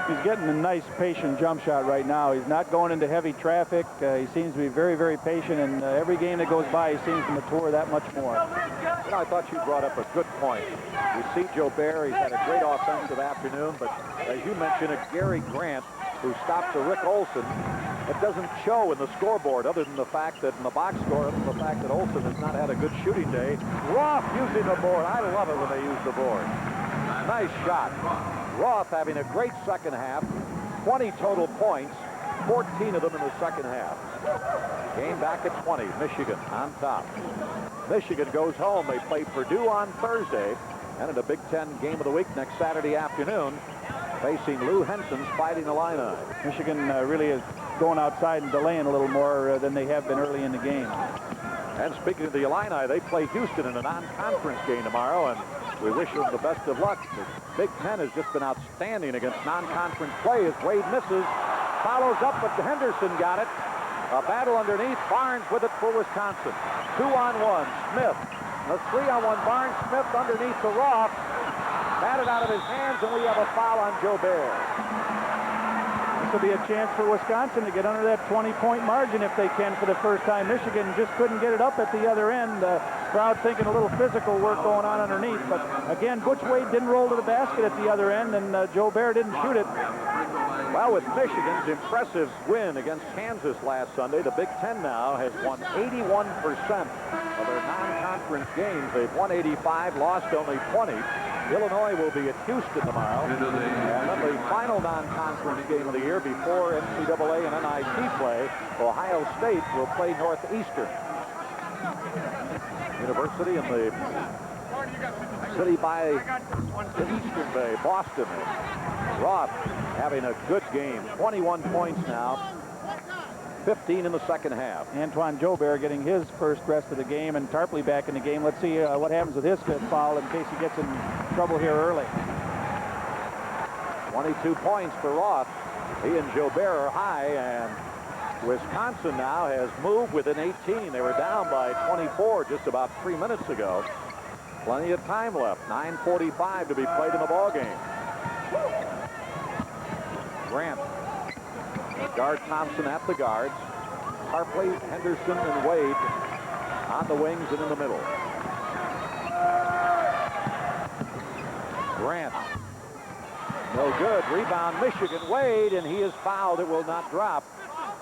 He's getting a nice, patient jump shot right now. He's not going into heavy traffic. He seems to be very, very patient, and every game that goes by, he seems to mature that much more. You know, I thought you brought up a good point. You see Jobert, he's had a great offensive afternoon, but as you mentioned, a Gary Grant who stopped to Rick Olson. It doesn't show in the scoreboard other than the fact that in the box score, other than the fact that Olson has not had a good shooting day. Roth using the board. I love it when they use the board. Nice shot. Roth having a great second half. 20 total points, 14 of them in the second half. Game back at 20. Michigan on top. Michigan goes home. They play Purdue on Thursday. And in a Big Ten game of the week next Saturday afternoon, facing Lou Henson's Fighting Illini. Michigan really is going outside and delaying a little more than they have been early in the game. And speaking of the Illini, they play Houston in a non-conference game tomorrow, and we wish them the best of luck. The Big Ten has just been outstanding against non-conference play as Wade misses. Follows up, but Henderson got it. A battle underneath. Barnes with it for Wisconsin. 2-on-1. Smith. A 3-on-1. Barnes. Smith underneath to Roth. Batted out of his hands, and we have a foul on Jobert. This will be a chance for Wisconsin to get under that 20-point margin if they can for the first time. Michigan just couldn't get it up at the other end. Crowd thinking a little physical work going on underneath. But again, Butch Wade didn't roll to the basket at the other end, and Jobert didn't shoot it. Well, with Michigan's impressive win against Kansas last Sunday, the Big Ten now has won 81% of their non-conference games. They've won 85, lost only 20. Illinois will be at Houston tomorrow. And then the final non-conference game of the year before NCAA and NIT play, Ohio State will play Northeastern University in the city by the Eastern Bay, Boston. Roth having a good game. 21 points now. 15 in the second half. Antoine Jobert getting his first rest of the game, and Tarpley back in the game. Let's see what happens with his fifth foul in case he gets in trouble here early. 22 points for Roth. He and Jobert are high, and Wisconsin now has moved within 18. They were down by 24 just about 3 minutes ago. Plenty of time left. 9:45 to be played in the ball game. Grant. Guard Thompson at the guards. Tarpley, Henderson, and Wade on the wings and in the middle. Grant. No good. Rebound Michigan. Wade, and he is fouled. It will not drop.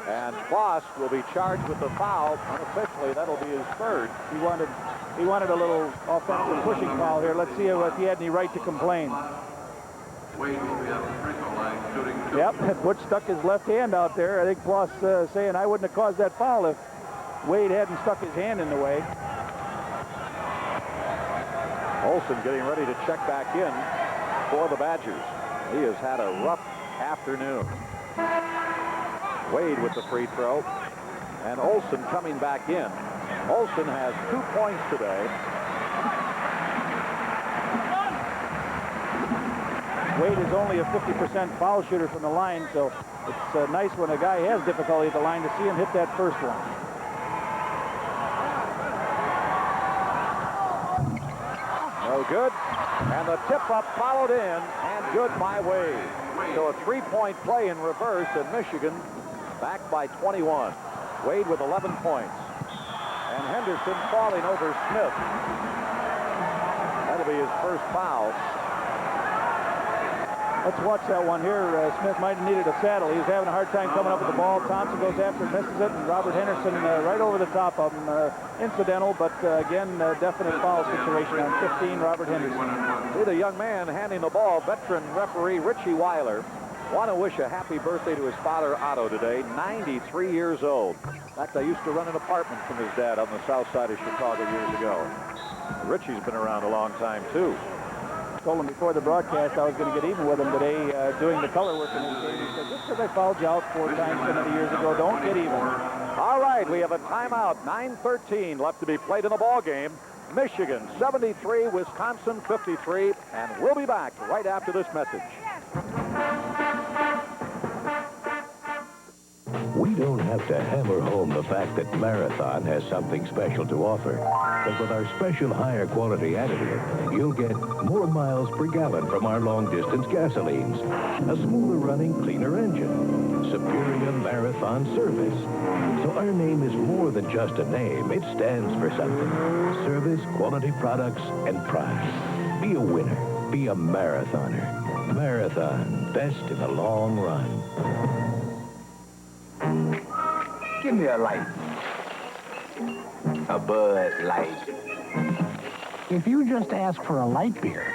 And Kloss will be charged with the foul. Unofficially, that'll be his third. He wanted a little offensive pushing foul here. Let's see if he had any right to complain. Wade will be at the free throw line shooting 2. Yep, Butch stuck his left hand out there. I think Kloss saying I wouldn't have caused that foul if Wade hadn't stuck his hand in the way. Olsen getting ready to check back in for the Badgers. He has had a rough afternoon. Wade with the free throw, and Olsen coming back in. Olsen has 2 points today. Wade is only a 50% foul shooter from the line, so it's nice when a guy has difficulty at the line to see him hit that first one. No good. And the tip-up followed in, and good by Wade. So a 3-point play in reverse, and Michigan back by 21. Wade with 11 points. And Henderson falling over Smith. That'll be his first foul. Let's watch that one here. Smith might have needed a saddle. He was having a hard time coming up with the ball. Thompson goes after, misses it, and Robert Henderson right over the top of him. Incidental, but again, definite foul situation on 15, Robert Henderson. See the young man handing the ball, veteran referee Richie Weiler. Want to wish a happy birthday to his father, Otto, today, 93 years old. In fact, I used to run an apartment from his dad on the south side of Chicago years ago. Richie's been around a long time, too. Told him before the broadcast I was going to get even with him today doing the color work in this game. He said, just because I fouled you out 4 times so many years ago, don't get even. All right, we have a timeout. 9:13 left to be played in the ball game. Michigan 73, Wisconsin 53, and we'll be back right after this message. We don't have to hammer home the fact that Marathon has something special to offer. But with our special higher quality additive, you'll get more miles per gallon from our long-distance gasolines, a smoother running, cleaner engine, superior Marathon service. So our name is more than just a name. It stands for something. Service, quality products, and price. Be a winner. Be a Marathoner. Marathon, best in the long run. Give me a light. A Bud Light. If you just ask for a light beer,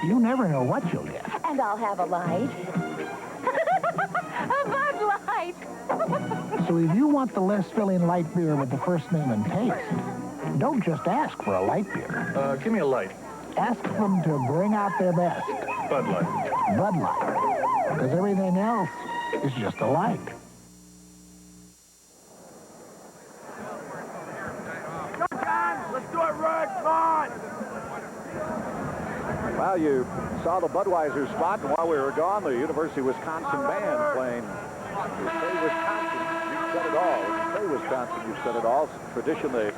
you never know what you'll get. And I'll have a light. A Bud right. So if you want the less filling light beer with the first name and taste, don't just ask for a light beer. Give me a light. Ask them to bring out their best. Bud Light. Bud Light. Because everything else is just a light. Let's do it, Rick. Come on. Well, you saw the Budweiser spot, and while we were gone, the University of Wisconsin band playing You Say Wisconsin, You've Said It All. You Say Wisconsin, You've Said It All. It's a tradition they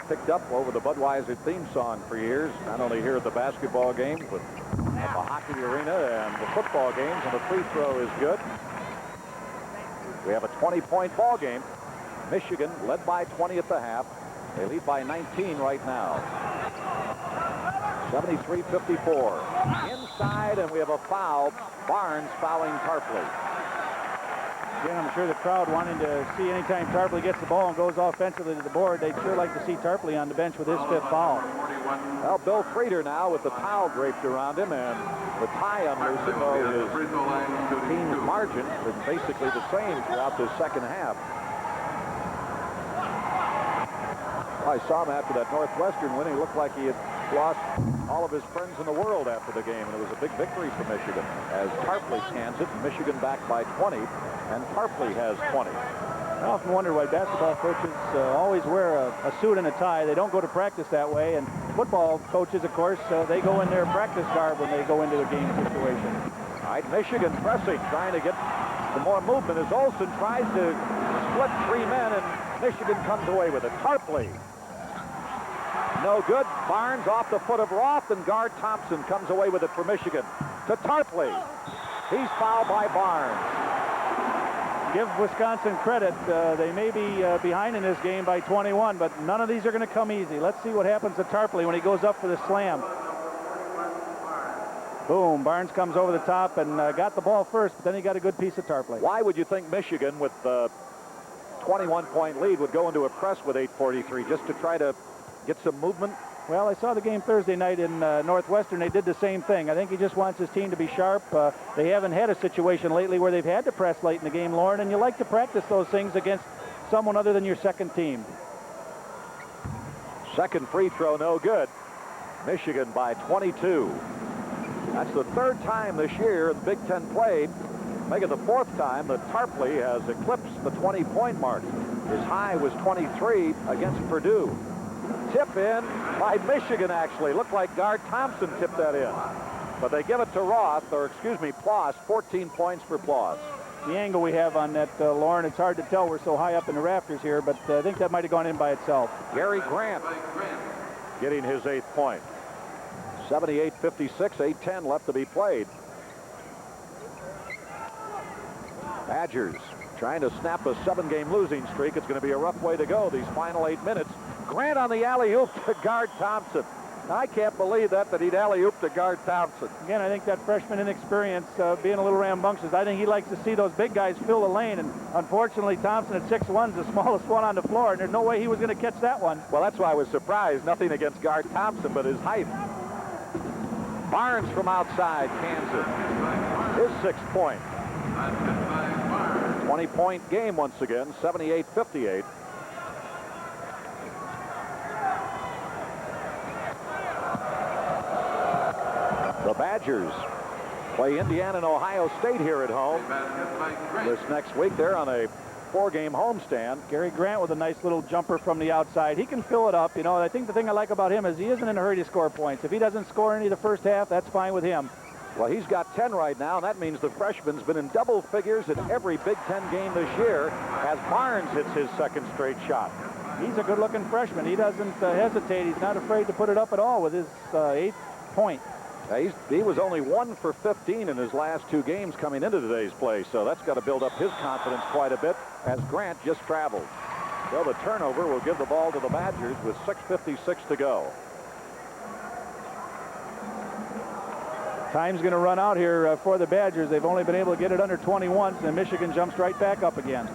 picked up over the Budweiser theme song for years, not only here at the basketball games, but at the hockey arena and the football games, and the free throw is good. We have a 20-point ball game. Michigan led by 20 at the half. They lead by 19 right now. 73-54. Inside, and we have a foul. Barnes fouling Tarpley. Again, I'm sure the crowd wanting to see anytime Tarpley gets the ball and goes offensively to the board, they'd sure like to see Tarpley on the bench with his 5th foul. Well, Bill Frieder now with the towel draped around him and the tie unloosened, though his team's margin is basically the same throughout this second half. I saw him after that Northwestern win. He looked like he had lost all of his friends in the world after the game, and it was a big victory for Michigan as Tarpley cans it. Michigan back by 20, and Tarpley has 20. I often wonder why basketball coaches always wear a suit and a tie. They don't go to practice that way, and football coaches, of course, they go in their practice garb when they go into a game situation. All right, Michigan pressing, trying to get some more movement as Olsen tries to split 3 men, and Michigan comes away with it. Tarpley. No good. Barnes off the foot of Roth, and guard Thompson comes away with it for Michigan. To Tarpley. He's fouled by Barnes. Give Wisconsin credit. They may be behind in this game by 21, but none of these are going to come easy. Let's see what happens to Tarpley when he goes up for the slam. Boom. Barnes comes over the top and got the ball first, but then he got a good piece of Tarpley. Why would you think Michigan, with the 21-point lead, would go into a press with 8:43 just to try to get some movement? Well, I saw the game Thursday night in Northwestern. They did the same thing. I think he just wants his team to be sharp. They haven't had a situation lately where they've had to press late in the game, Lauren, and you like to practice those things against someone other than your second team. Second free throw, no good. Michigan by 22. That's the 3rd time this year in Big Ten play, make it the 4th time that Tarpley has eclipsed the 20-point mark. His high was 23 against Purdue. Tip in by Michigan, actually. Looked like guard Thompson tipped that in. But they give it to Roth, or excuse me, Ploss. 14 points for Ploss. The angle we have on that, Lauren, it's hard to tell. We're so high up in the rafters here, but I think that might have gone in by itself. Gary Grant getting his 8th point. 78-56, 8:10 left to be played. Badgers trying to snap a 7-game losing streak. It's going to be a rough way to go these final 8 minutes. Grant on the alley-oop to guard Thompson. I can't believe that he'd alley-oop to guard Thompson. Again, I think that freshman inexperience, being a little rambunctious, I think he likes to see those big guys fill the lane, and unfortunately Thompson at 6'1" is the smallest one on the floor, and there's no way he was going to catch that one. Well, that's why I was surprised. Nothing against guard Thompson, but his height. Barnes from outside, Kansas. His 6th point. 20-point game once again, 78-58. The Badgers play Indiana and Ohio State here at home this next week. They're on a 4-game homestand. Gary Grant with a nice little jumper from the outside. He can fill it up. You know, I think the thing I like about him is he isn't in a hurry to score points. If he doesn't score any of the first half, that's fine with him. Well, he's got 10 right now, and that means the freshman's been in double figures in every Big Ten game this year as Barnes hits his 2nd straight shot. He's a good-looking freshman. He doesn't hesitate. He's not afraid to put it up at all with his 8th point. He was only 1 for 15 in his last 2 games coming into today's play, so that's got to build up his confidence quite a bit as Grant just traveled. So the turnover will give the ball to the Badgers with 6:56 to go. Time's going to run out here for the Badgers. They've only been able to get it under 21, and Michigan jumps right back up again.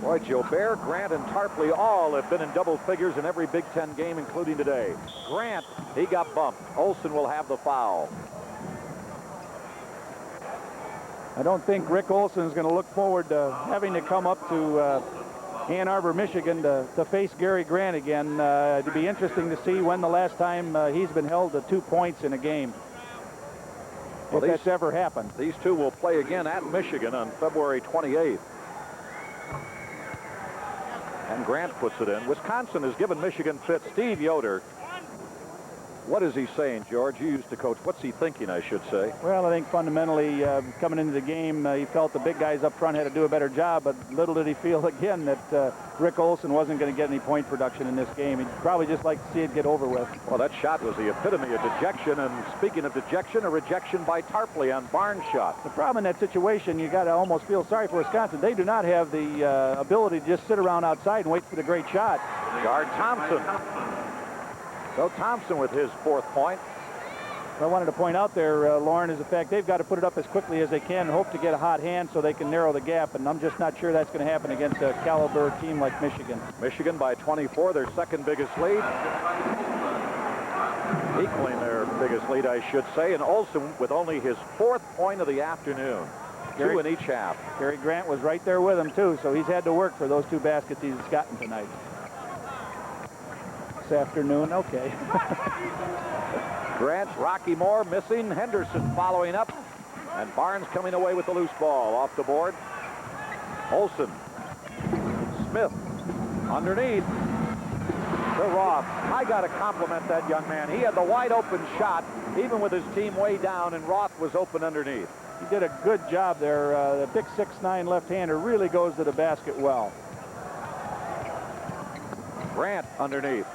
Boy, Jobert, Grant, and Tarpley all have been in double figures in every Big Ten game, including today. Grant, he got bumped. Olsen will have the foul. I don't think Rick Olson is going to look forward to having to come up to Ann Arbor, Michigan to face Gary Grant again. It'd be interesting to see when the last time he's been held to 2 points in a game. If that's ever happened. These two will play again at Michigan on February 28th. And Grant puts it in. Wisconsin has given Michigan fit Steve Yoder. What is he saying, George? You used to coach. What's he thinking, I should say? Well, I think fundamentally, coming into the game, he felt the big guys up front had to do a better job, but little did he feel, again, that Rick Olson wasn't going to get any point production in this game. He'd probably just like to see it get over with. Well, that shot was the epitome of dejection, and speaking of dejection, a rejection by Tarpley on Barnes' shot. The problem in that situation, you got to almost feel sorry for Wisconsin. They do not have the ability to just sit around outside and wait for the great shot. Guard Thompson. So Thompson with his 4th point. What I wanted to point out there, Lauren, is the fact they've got to put it up as quickly as they can and hope to get a hot hand so they can narrow the gap, and I'm just not sure that's going to happen against a caliber team like Michigan. Michigan by 24, their second biggest lead. Equaling their biggest lead, I should say, and Olson with only his 4th point of the afternoon. 2 in each half. Gary Grant was right there with him, too, so he's had to work for those 2 baskets he's gotten tonight. This afternoon, okay. Grant, Rocky Moore missing, Henderson following up, and Barnes coming away with the loose ball off the board. Olson, Smith, underneath to Roth. I got to compliment that young man. He had the wide open shot, even with his team way down, and Roth was open underneath. He did a good job there. The big 6'9" left-hander really goes to the basket well. Grant underneath.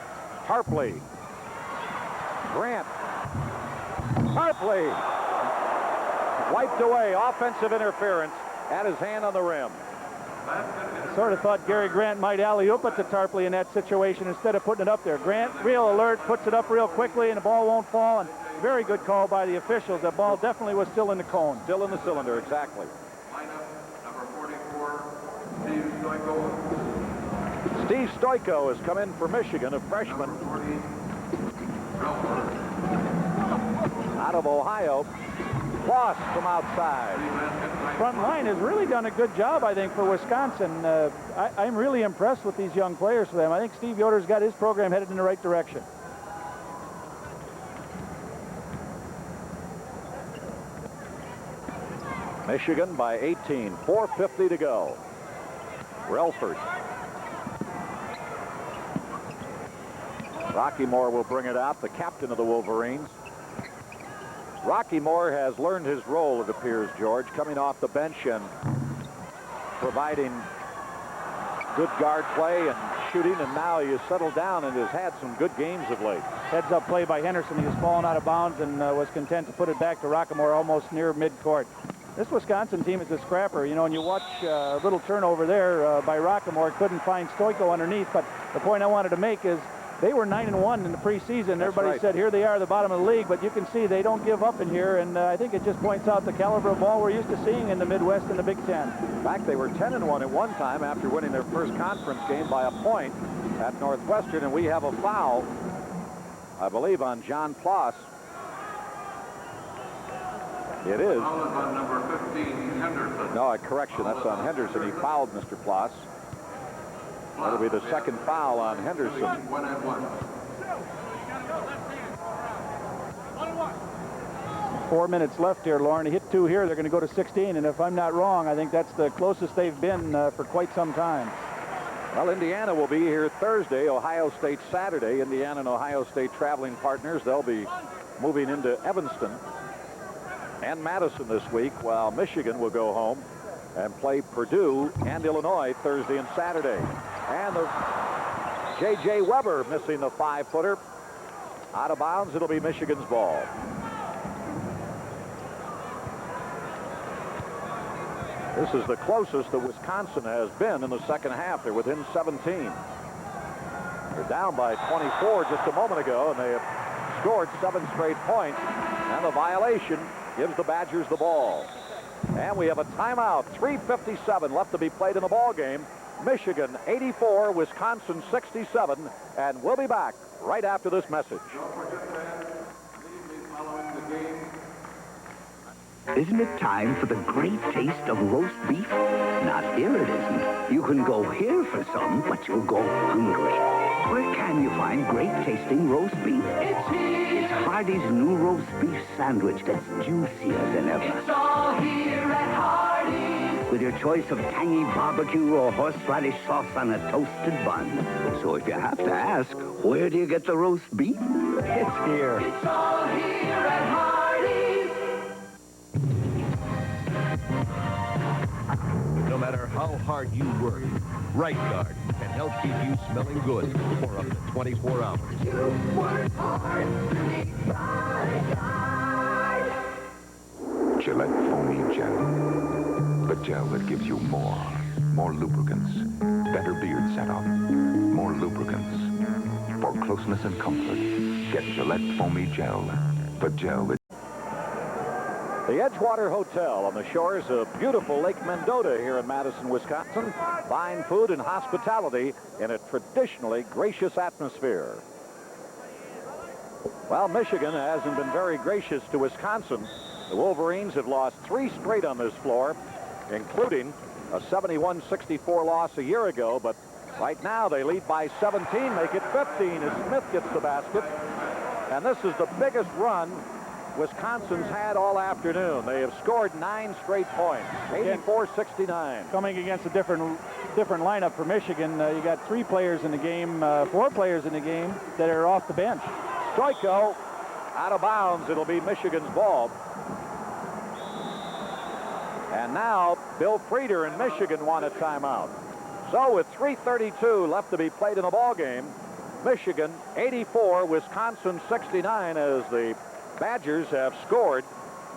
Tarpley. Grant. Tarpley. Wiped away. Offensive interference. Had his hand on the rim. I sort of thought Gary Grant might alley-oop it to Tarpley in that situation instead of putting it up there. Grant, real alert, puts it up real quickly, and the ball won't fall. And very good call by the officials. That ball definitely was still in the cone. Still in the cylinder, exactly. Lineup number 44, Steve Stoico. Steve Stoico has come in for Michigan, a freshman. Out of Ohio. Kloss from outside. Front line has really done a good job, I think, for Wisconsin. I'm really impressed with these young players for them. I think Steve Yoder's got his program headed in the right direction. Michigan by 18, 4:50 to go. Relford. Rocky Moore will bring it out, the captain of the Wolverines. Rocky Moore has learned his role, it appears, George, coming off the bench and providing good guard play and shooting, and now he has settled down and has had some good games of late. Heads-up play by Henderson. He was fallen out of bounds and was content to put it back to Rockimore almost near midcourt. This Wisconsin team is a scrapper, you know, and you watch a little turnover there by Rockimore. Couldn't find Stoico underneath, but the point I wanted to make is they were 9-1 in the preseason. Everybody said here they are at the bottom of the league, but you can see they don't give up in here, and I think it just points out the caliber of ball we're used to seeing in the Midwest and the Big Ten. In fact, they were 10-1 at one time after winning their first conference game by a point at Northwestern, and we have a foul, I believe, on John Ploss. It is. Foul is on number 15, Henderson. No, a correction. That's on Henderson. He fouled Mr. Ploss. That'll be the second foul on Henderson. 1-1. 4 minutes left here, Lauren. He hit 2 here. They're going to go to 16, and if I'm not wrong, I think that's the closest they've been for quite some time. Well, Indiana will be here Thursday. Ohio State Saturday. Indiana and Ohio State traveling partners. They'll be moving into Evanston and Madison this week, while Michigan will go home and play Purdue and Illinois Thursday and Saturday. And the J.J. Weber missing the 5-footer. Out of bounds, it'll be Michigan's ball. This is the closest that Wisconsin has been in the second half. They're within 17. They're down by 24 just a moment ago, and they have scored 7 straight points. And the violation gives the Badgers the ball. And we have a timeout. 3:57 left to be played in the ball game. Michigan 84, Wisconsin 67, and we'll be back right after this message. Isn't it time for the great taste of roast beef? Not here it isn't. You can go here for some, but you'll go hungry. Where can you find great tasting roast beef? It's here. It's Hardee's new roast beef sandwich that's juicier than ever. It's all here at Hardee's. With your choice of tangy barbecue or horseradish sauce on a toasted bun. So if you have to ask, where do you get the roast beef? It's here. It's all here at Hardee's. No matter how hard you work, Right Guard can help keep you smelling good for up to 24 hours. You work hard, need Right Guard. Gillette Foamy Gel. The gel that gives you more lubricants, better beard setup, more lubricants. For closeness and comfort, get Gillette Foamy Gel. The gel that... The Edgewater Hotel on the shores of beautiful Lake Mendota here in Madison, Wisconsin. Fine food and hospitality in a traditionally gracious atmosphere. Well, Michigan hasn't been very gracious to Wisconsin. The Wolverines have lost 3 straight on this floor, including a 71-64 loss a year ago, but right now they lead by 17, make it 15 as Smith gets the basket. And this is the biggest run Wisconsin's had all afternoon. They have scored 9 straight points, 84-69. Coming against a different lineup for Michigan, you got 3 players in the game, 4 players in the game that are off the bench. Stoiko out of bounds. It'll be Michigan's ball. And now Bill Frieder and Michigan want a timeout. So with 3:32 left to be played in the ball game, Michigan 84, Wisconsin 69, as the Badgers have scored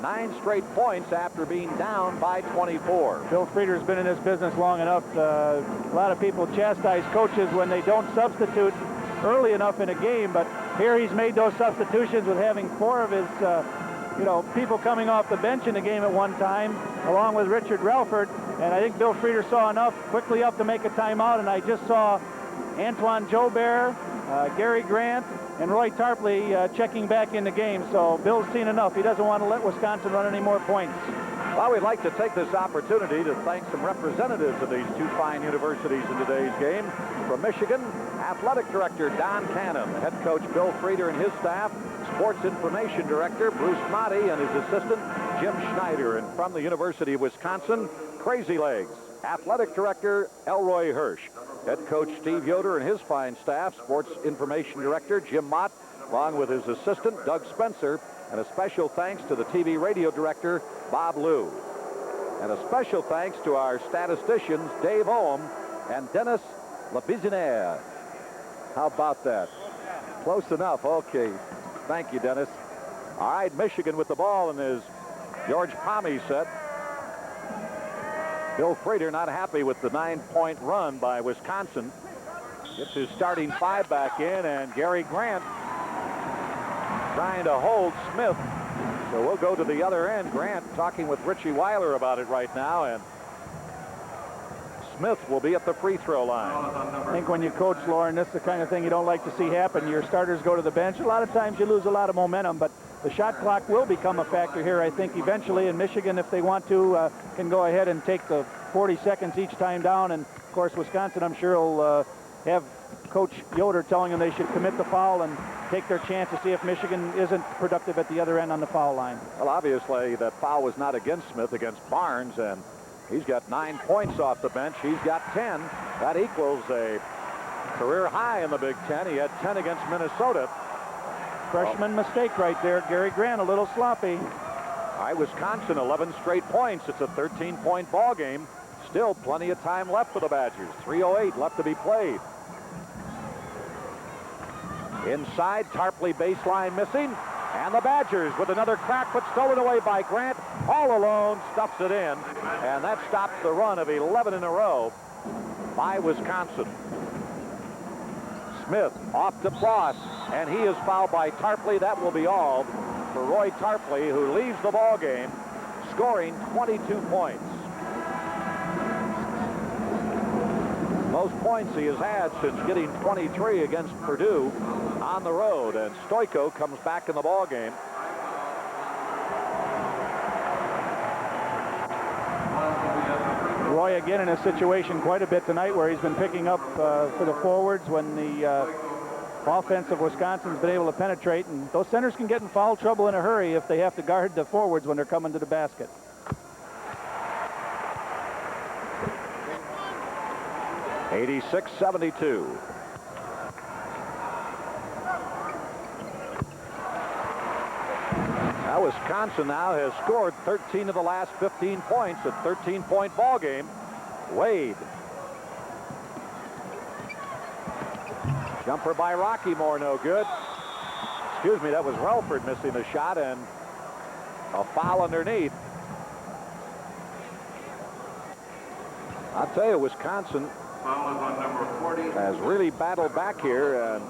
9 straight points after being down by 24. Bill Frieder's been in this business long enough. A lot of people chastise coaches when they don't substitute early enough in a game, but here he's made those substitutions with having 4 of his people coming off the bench in the game at one time, along with Richard Relford. And I think Bill Frieder saw enough quickly up to make a timeout, and I just saw Antoine Joubert, Gary Grant, and Roy Tarpley checking back in the game. So Bill's seen enough. He doesn't want to let Wisconsin run any more points. Well, we'd like to take this opportunity to thank some representatives of these 2 fine universities in today's game. From Michigan, Athletic Director Don Cannon, Head Coach Bill Frieder and his staff, Sports Information Director Bruce Motti and his assistant Jim Schneider. And from the University of Wisconsin, Crazy Legs, Athletic Director Elroy Hirsch, Head Coach Steve Yoder and his fine staff, Sports Information Director Jim Mott, along with his assistant Doug Spencer, and a special thanks to the TV radio director Bob Liu. And a special thanks to our statisticians Dave Ohm and Dennis Labizinaire. How about that? Close enough. Okay. Thank you, Dennis. All right, Michigan with the ball in his George Pommy set. Bill Frieder not happy with the 9-point run by Wisconsin. Gets his starting 5 back in, and Gary Grant trying to hold Smith. So we'll go to the other end. Grant talking with Richie Weiler about it right now, and Smith will be at the free throw line. I think when you coach, Lauren, this is the kind of thing you don't like to see happen. Your starters go to the bench. A lot of times you lose a lot of momentum, but the shot clock will become a factor here, I think, eventually. In Michigan, if they want to, can go ahead and take the 40 seconds each time down. And, of course, Wisconsin, I'm sure, will have Coach Yoder telling them they should commit the foul and take their chance to see if Michigan isn't productive at the other end on the foul line. Well, obviously, that foul was not against Smith, against Barnes, and he's got 9 points off the bench. He's got 10. That equals a career high in the Big Ten. He had 10 against Minnesota. Freshman mistake right there. Gary Grant a little sloppy. All right, Wisconsin, 11 straight points. It's a 13-point ball game. Still plenty of time left for the Badgers. 3:08 left to be played. Inside, Tarpley baseline missing. And the Badgers with another crack, but stolen away by Grant. All alone, stuffs it in. And that stops the run of 11 in a row by Wisconsin. Smith off to Ploss, and he is fouled by Tarpley. That will be all for Roy Tarpley, who leaves the ball game, scoring 22 points. Most points he has had since getting 23 against Purdue on the road, and Stoiko comes back in the ball game. Roy again in a situation quite a bit tonight where he's been picking up for the forwards when the offense of Wisconsin's been able to penetrate, and those centers can get in foul trouble in a hurry if they have to guard the forwards when they're coming to the basket. (86-72). Now Wisconsin now has scored 13 of the last 15 points, a 13-point ball game. Wade. Jumper by Rockymore, no good. Excuse me, that was Relford missing the shot, and a foul underneath. I'll tell you, Wisconsin Foul is on number 40. has really battled back here and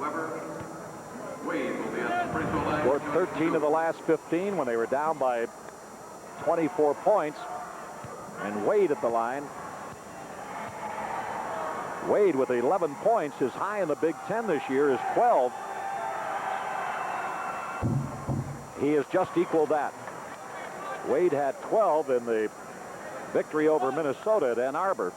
Wade will be at the free throw line. scored 13 of the last 15 when they were down by 24 points. And Wade at the line. Wade with 11 points. His high in the Big Ten this year is 12. He has just equaled that. Wade had 12 in the victory over Minnesota at Ann Arbor.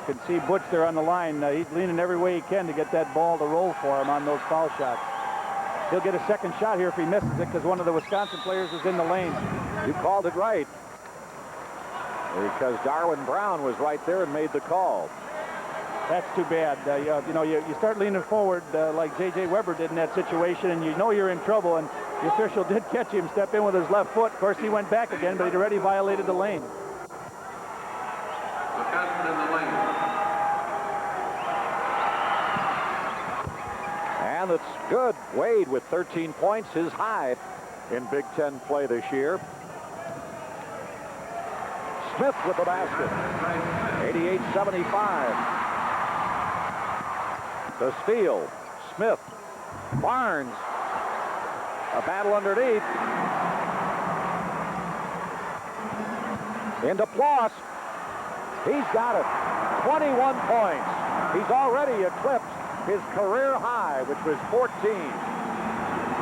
You can see Butch there on the line. He's leaning every way he can to get that ball to roll for him on those foul shots. He'll get a second shot here if he misses it because one of the Wisconsin players is in the lane. You called it right. Because Darwin Brown was right there and made the call. That's too bad. You start leaning forward like J.J. Weber did in that situation, and you know you're in trouble, and the official did catch him step in with his left foot. Of course, he went back again, but he'd already violated the lane. Wisconsin in the lane. And it's good. Wade with 13 points, his high in Big Ten play this year. Smith with the basket. 88-75. The steal. Smith. Barnes. A battle underneath. Into Ploss. He's got it. 21 points. He's already eclipsed his career high, which was 14.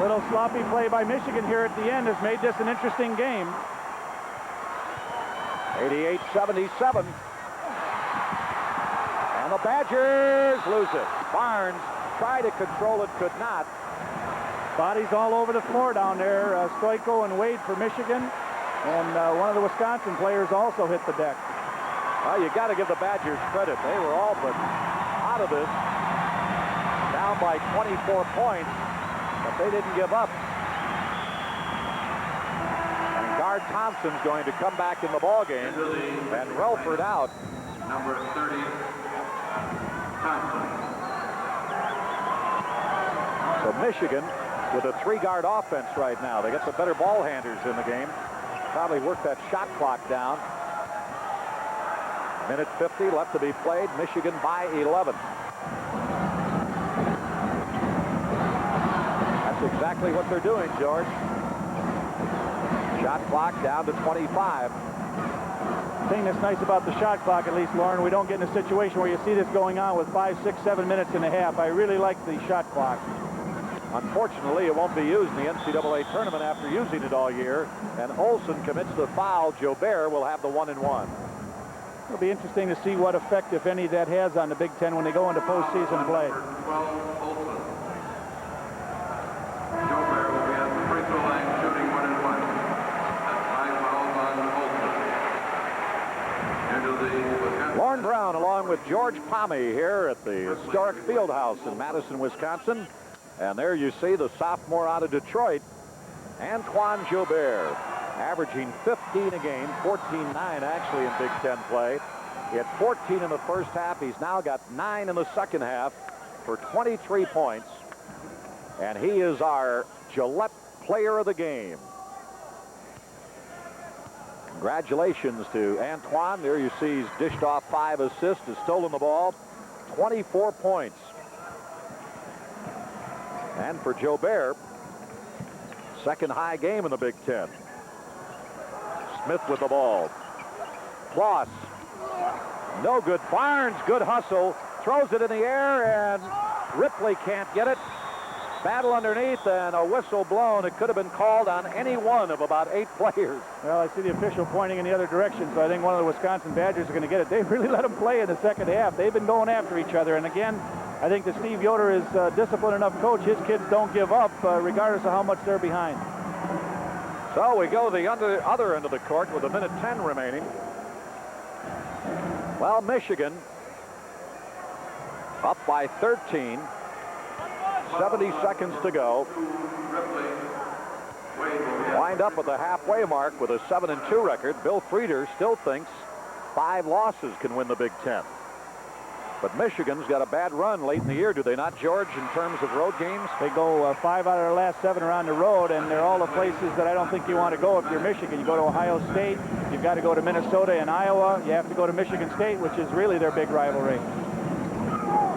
Little sloppy play by Michigan here at the end has made this an interesting game. 88-77. And the Badgers lose it. Barnes tried to control it, could not. Bodies all over the floor down there. Stoico and Wade for Michigan. And one of the Wisconsin players also hit the deck. Well, you got to give the Badgers credit. They were all but out of this. Down by 24 points, but they didn't give up. And Guard Thompson's going to come back in the ball game, and Relford out. Number 30, Thompson. So Michigan with a three-guard offense right now. They got the better ball handlers in the game. Probably work that shot clock down. Minute 50 left to be played. Michigan by 11. That's exactly what they're doing, George. Shot clock down to 25. The thing that's nice about the shot clock, at least, Lauren, we don't get in a situation where you see this going on with 5, 6, 7 minutes and a half. I really like the shot clock. Unfortunately, it won't be used in the NCAA tournament after using it all year. And Olson commits the foul. Jobert will have the 1-and-1. It'll be interesting to see what effect, if any, that has on the Big Ten when they go into postseason play. 12, Olson. Jobert will be at the free throw line shooting 1-and-1. That's 5 fouls on Olson. Into the Wisconsin. Lorne Brown along with George Pommy here at the historic Fieldhouse in Madison, Wisconsin. And there you see the sophomore out of Detroit, Antoine Jobert, averaging 15 a game, 14-9 actually in Big Ten play. He had 14 in the first half. He's now got 9 in the second half for 23 points. And he is our Gillette Player of the Game. Congratulations to Antoine. There you see he's dished off 5 assists, has stolen the ball, 24 points. And for Jobert, second high game in the Big Ten. Smith with the ball. Ploss. No good. Barnes, good hustle. Throws it in the air, and Ripley can't get it. Battle underneath and a whistle blown. It could have been called on any one of about 8 players. Well, I see the official pointing in the other direction, so I think one of the Wisconsin Badgers are going to get it. They really let them play in the second half. They've been going after each other. And again, I think that Steve Yoder is a disciplined enough coach. His kids don't give up, regardless of how much they're behind. So we go to the other end of the court with 1:10 remaining. Well, Michigan up by 13. 70 seconds to go. Wind up at the halfway mark with a 7-2 record. Bill Frieder still thinks 5 losses can win the Big Ten. But Michigan's got a bad run late in the year, do they not, George, in terms of road games? They go 5 out of their last 7 are on the road, and they're all the places that I don't think you want to go if you're Michigan. You go to Ohio State, you've got to go to Minnesota and Iowa, you have to go to Michigan State, which is really their big rivalry.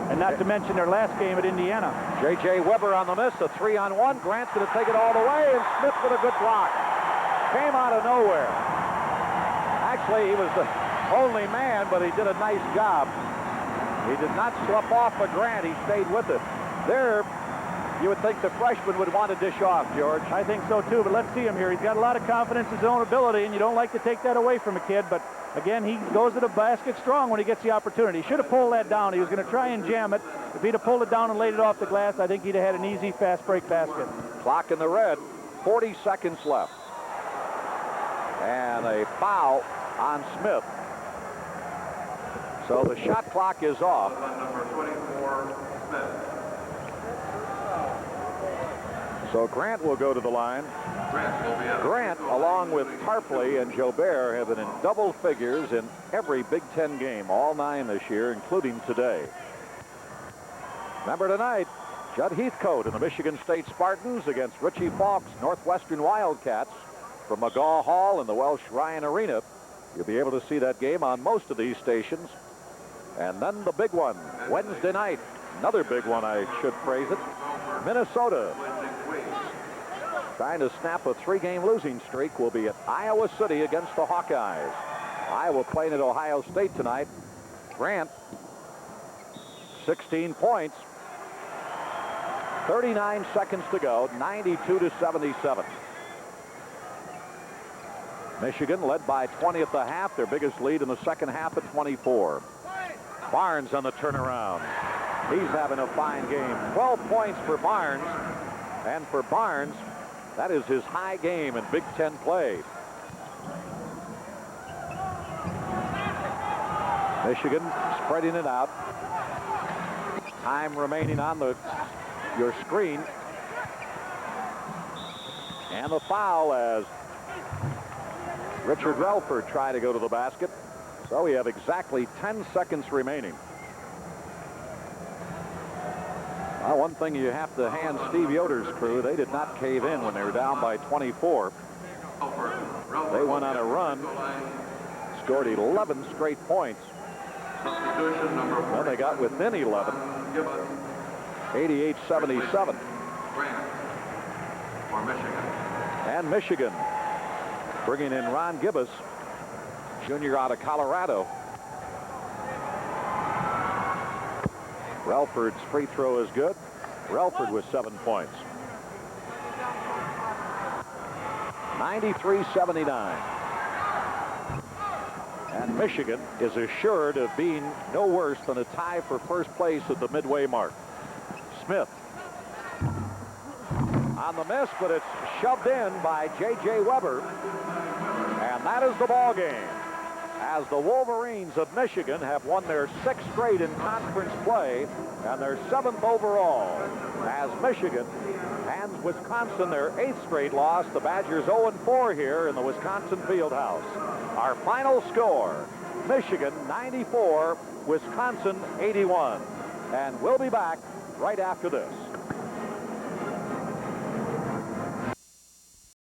And not to mention their last game at Indiana. J.J. Weber on the miss, a 3-on-1. Grant's going to take it all the way, and Smith with a good block. Came out of nowhere. Actually, he was the only man, but he did a nice job. He did not slip off of Grant. He stayed with it. There, you would think the freshman would want to dish off, George. I think so, too, but let's see him here. He's got a lot of confidence in his own ability, and you don't like to take that away from a kid, but again, he goes to the basket strong when he gets the opportunity. He should have pulled that down. He was going to try and jam it. If he'd have pulled it down and laid it off the glass, I think he'd have had an easy fast break basket. Clock in the red, 40 seconds left. And a foul on Smith. So the shot clock is off. Number 24, Smith. So Grant will go to the line. Grant, along with Tarpley and Jobert, have been in double figures in every Big Ten game, all 9 this year, including today. Remember tonight, Judd Heathcote and the Michigan State Spartans against Richie Falk's Northwestern Wildcats from McGaw Hall in the Welsh Ryan Arena. You'll be able to see that game on most of these stations. And then the big one, Wednesday night, another big one, I should phrase it, Minnesota. Trying to snap a 3-game losing streak will be at Iowa City against the Hawkeyes. Iowa playing at Ohio State tonight. Grant, 16 points. 39 seconds to go, 92-77. Michigan led by 20 at the half, their biggest lead in the second half at 24. Barnes on the turnaround. He's having a fine game. 12 points for Barnes. And for Barnes, that is his high game in Big Ten play. Michigan spreading it out. Time remaining on your screen. And the foul as Richard Relford tried to go to the basket. So we have exactly 10 seconds remaining. Well, one thing you have to hand Steve Yoder's crew, they did not cave in when they were down by 24. They went on a run, scored 11 straight points. Then they got within 11, 88-77. And Michigan bringing in Ron Gibbous, junior out of Colorado. Relford's free throw is good. Relford with 7 points. 93-79. And Michigan is assured of being no worse than a tie for first place at the midway mark. Smith on the miss, but it's shoved in by J.J. Weber. And that is the ball game, as the Wolverines of Michigan have won their 6th straight in conference play and their 7th overall, as Michigan hands Wisconsin their 8th straight loss. The Badgers 0-4 here in the Wisconsin Fieldhouse. Our final score, Michigan 94, Wisconsin 81. And we'll be back right after this.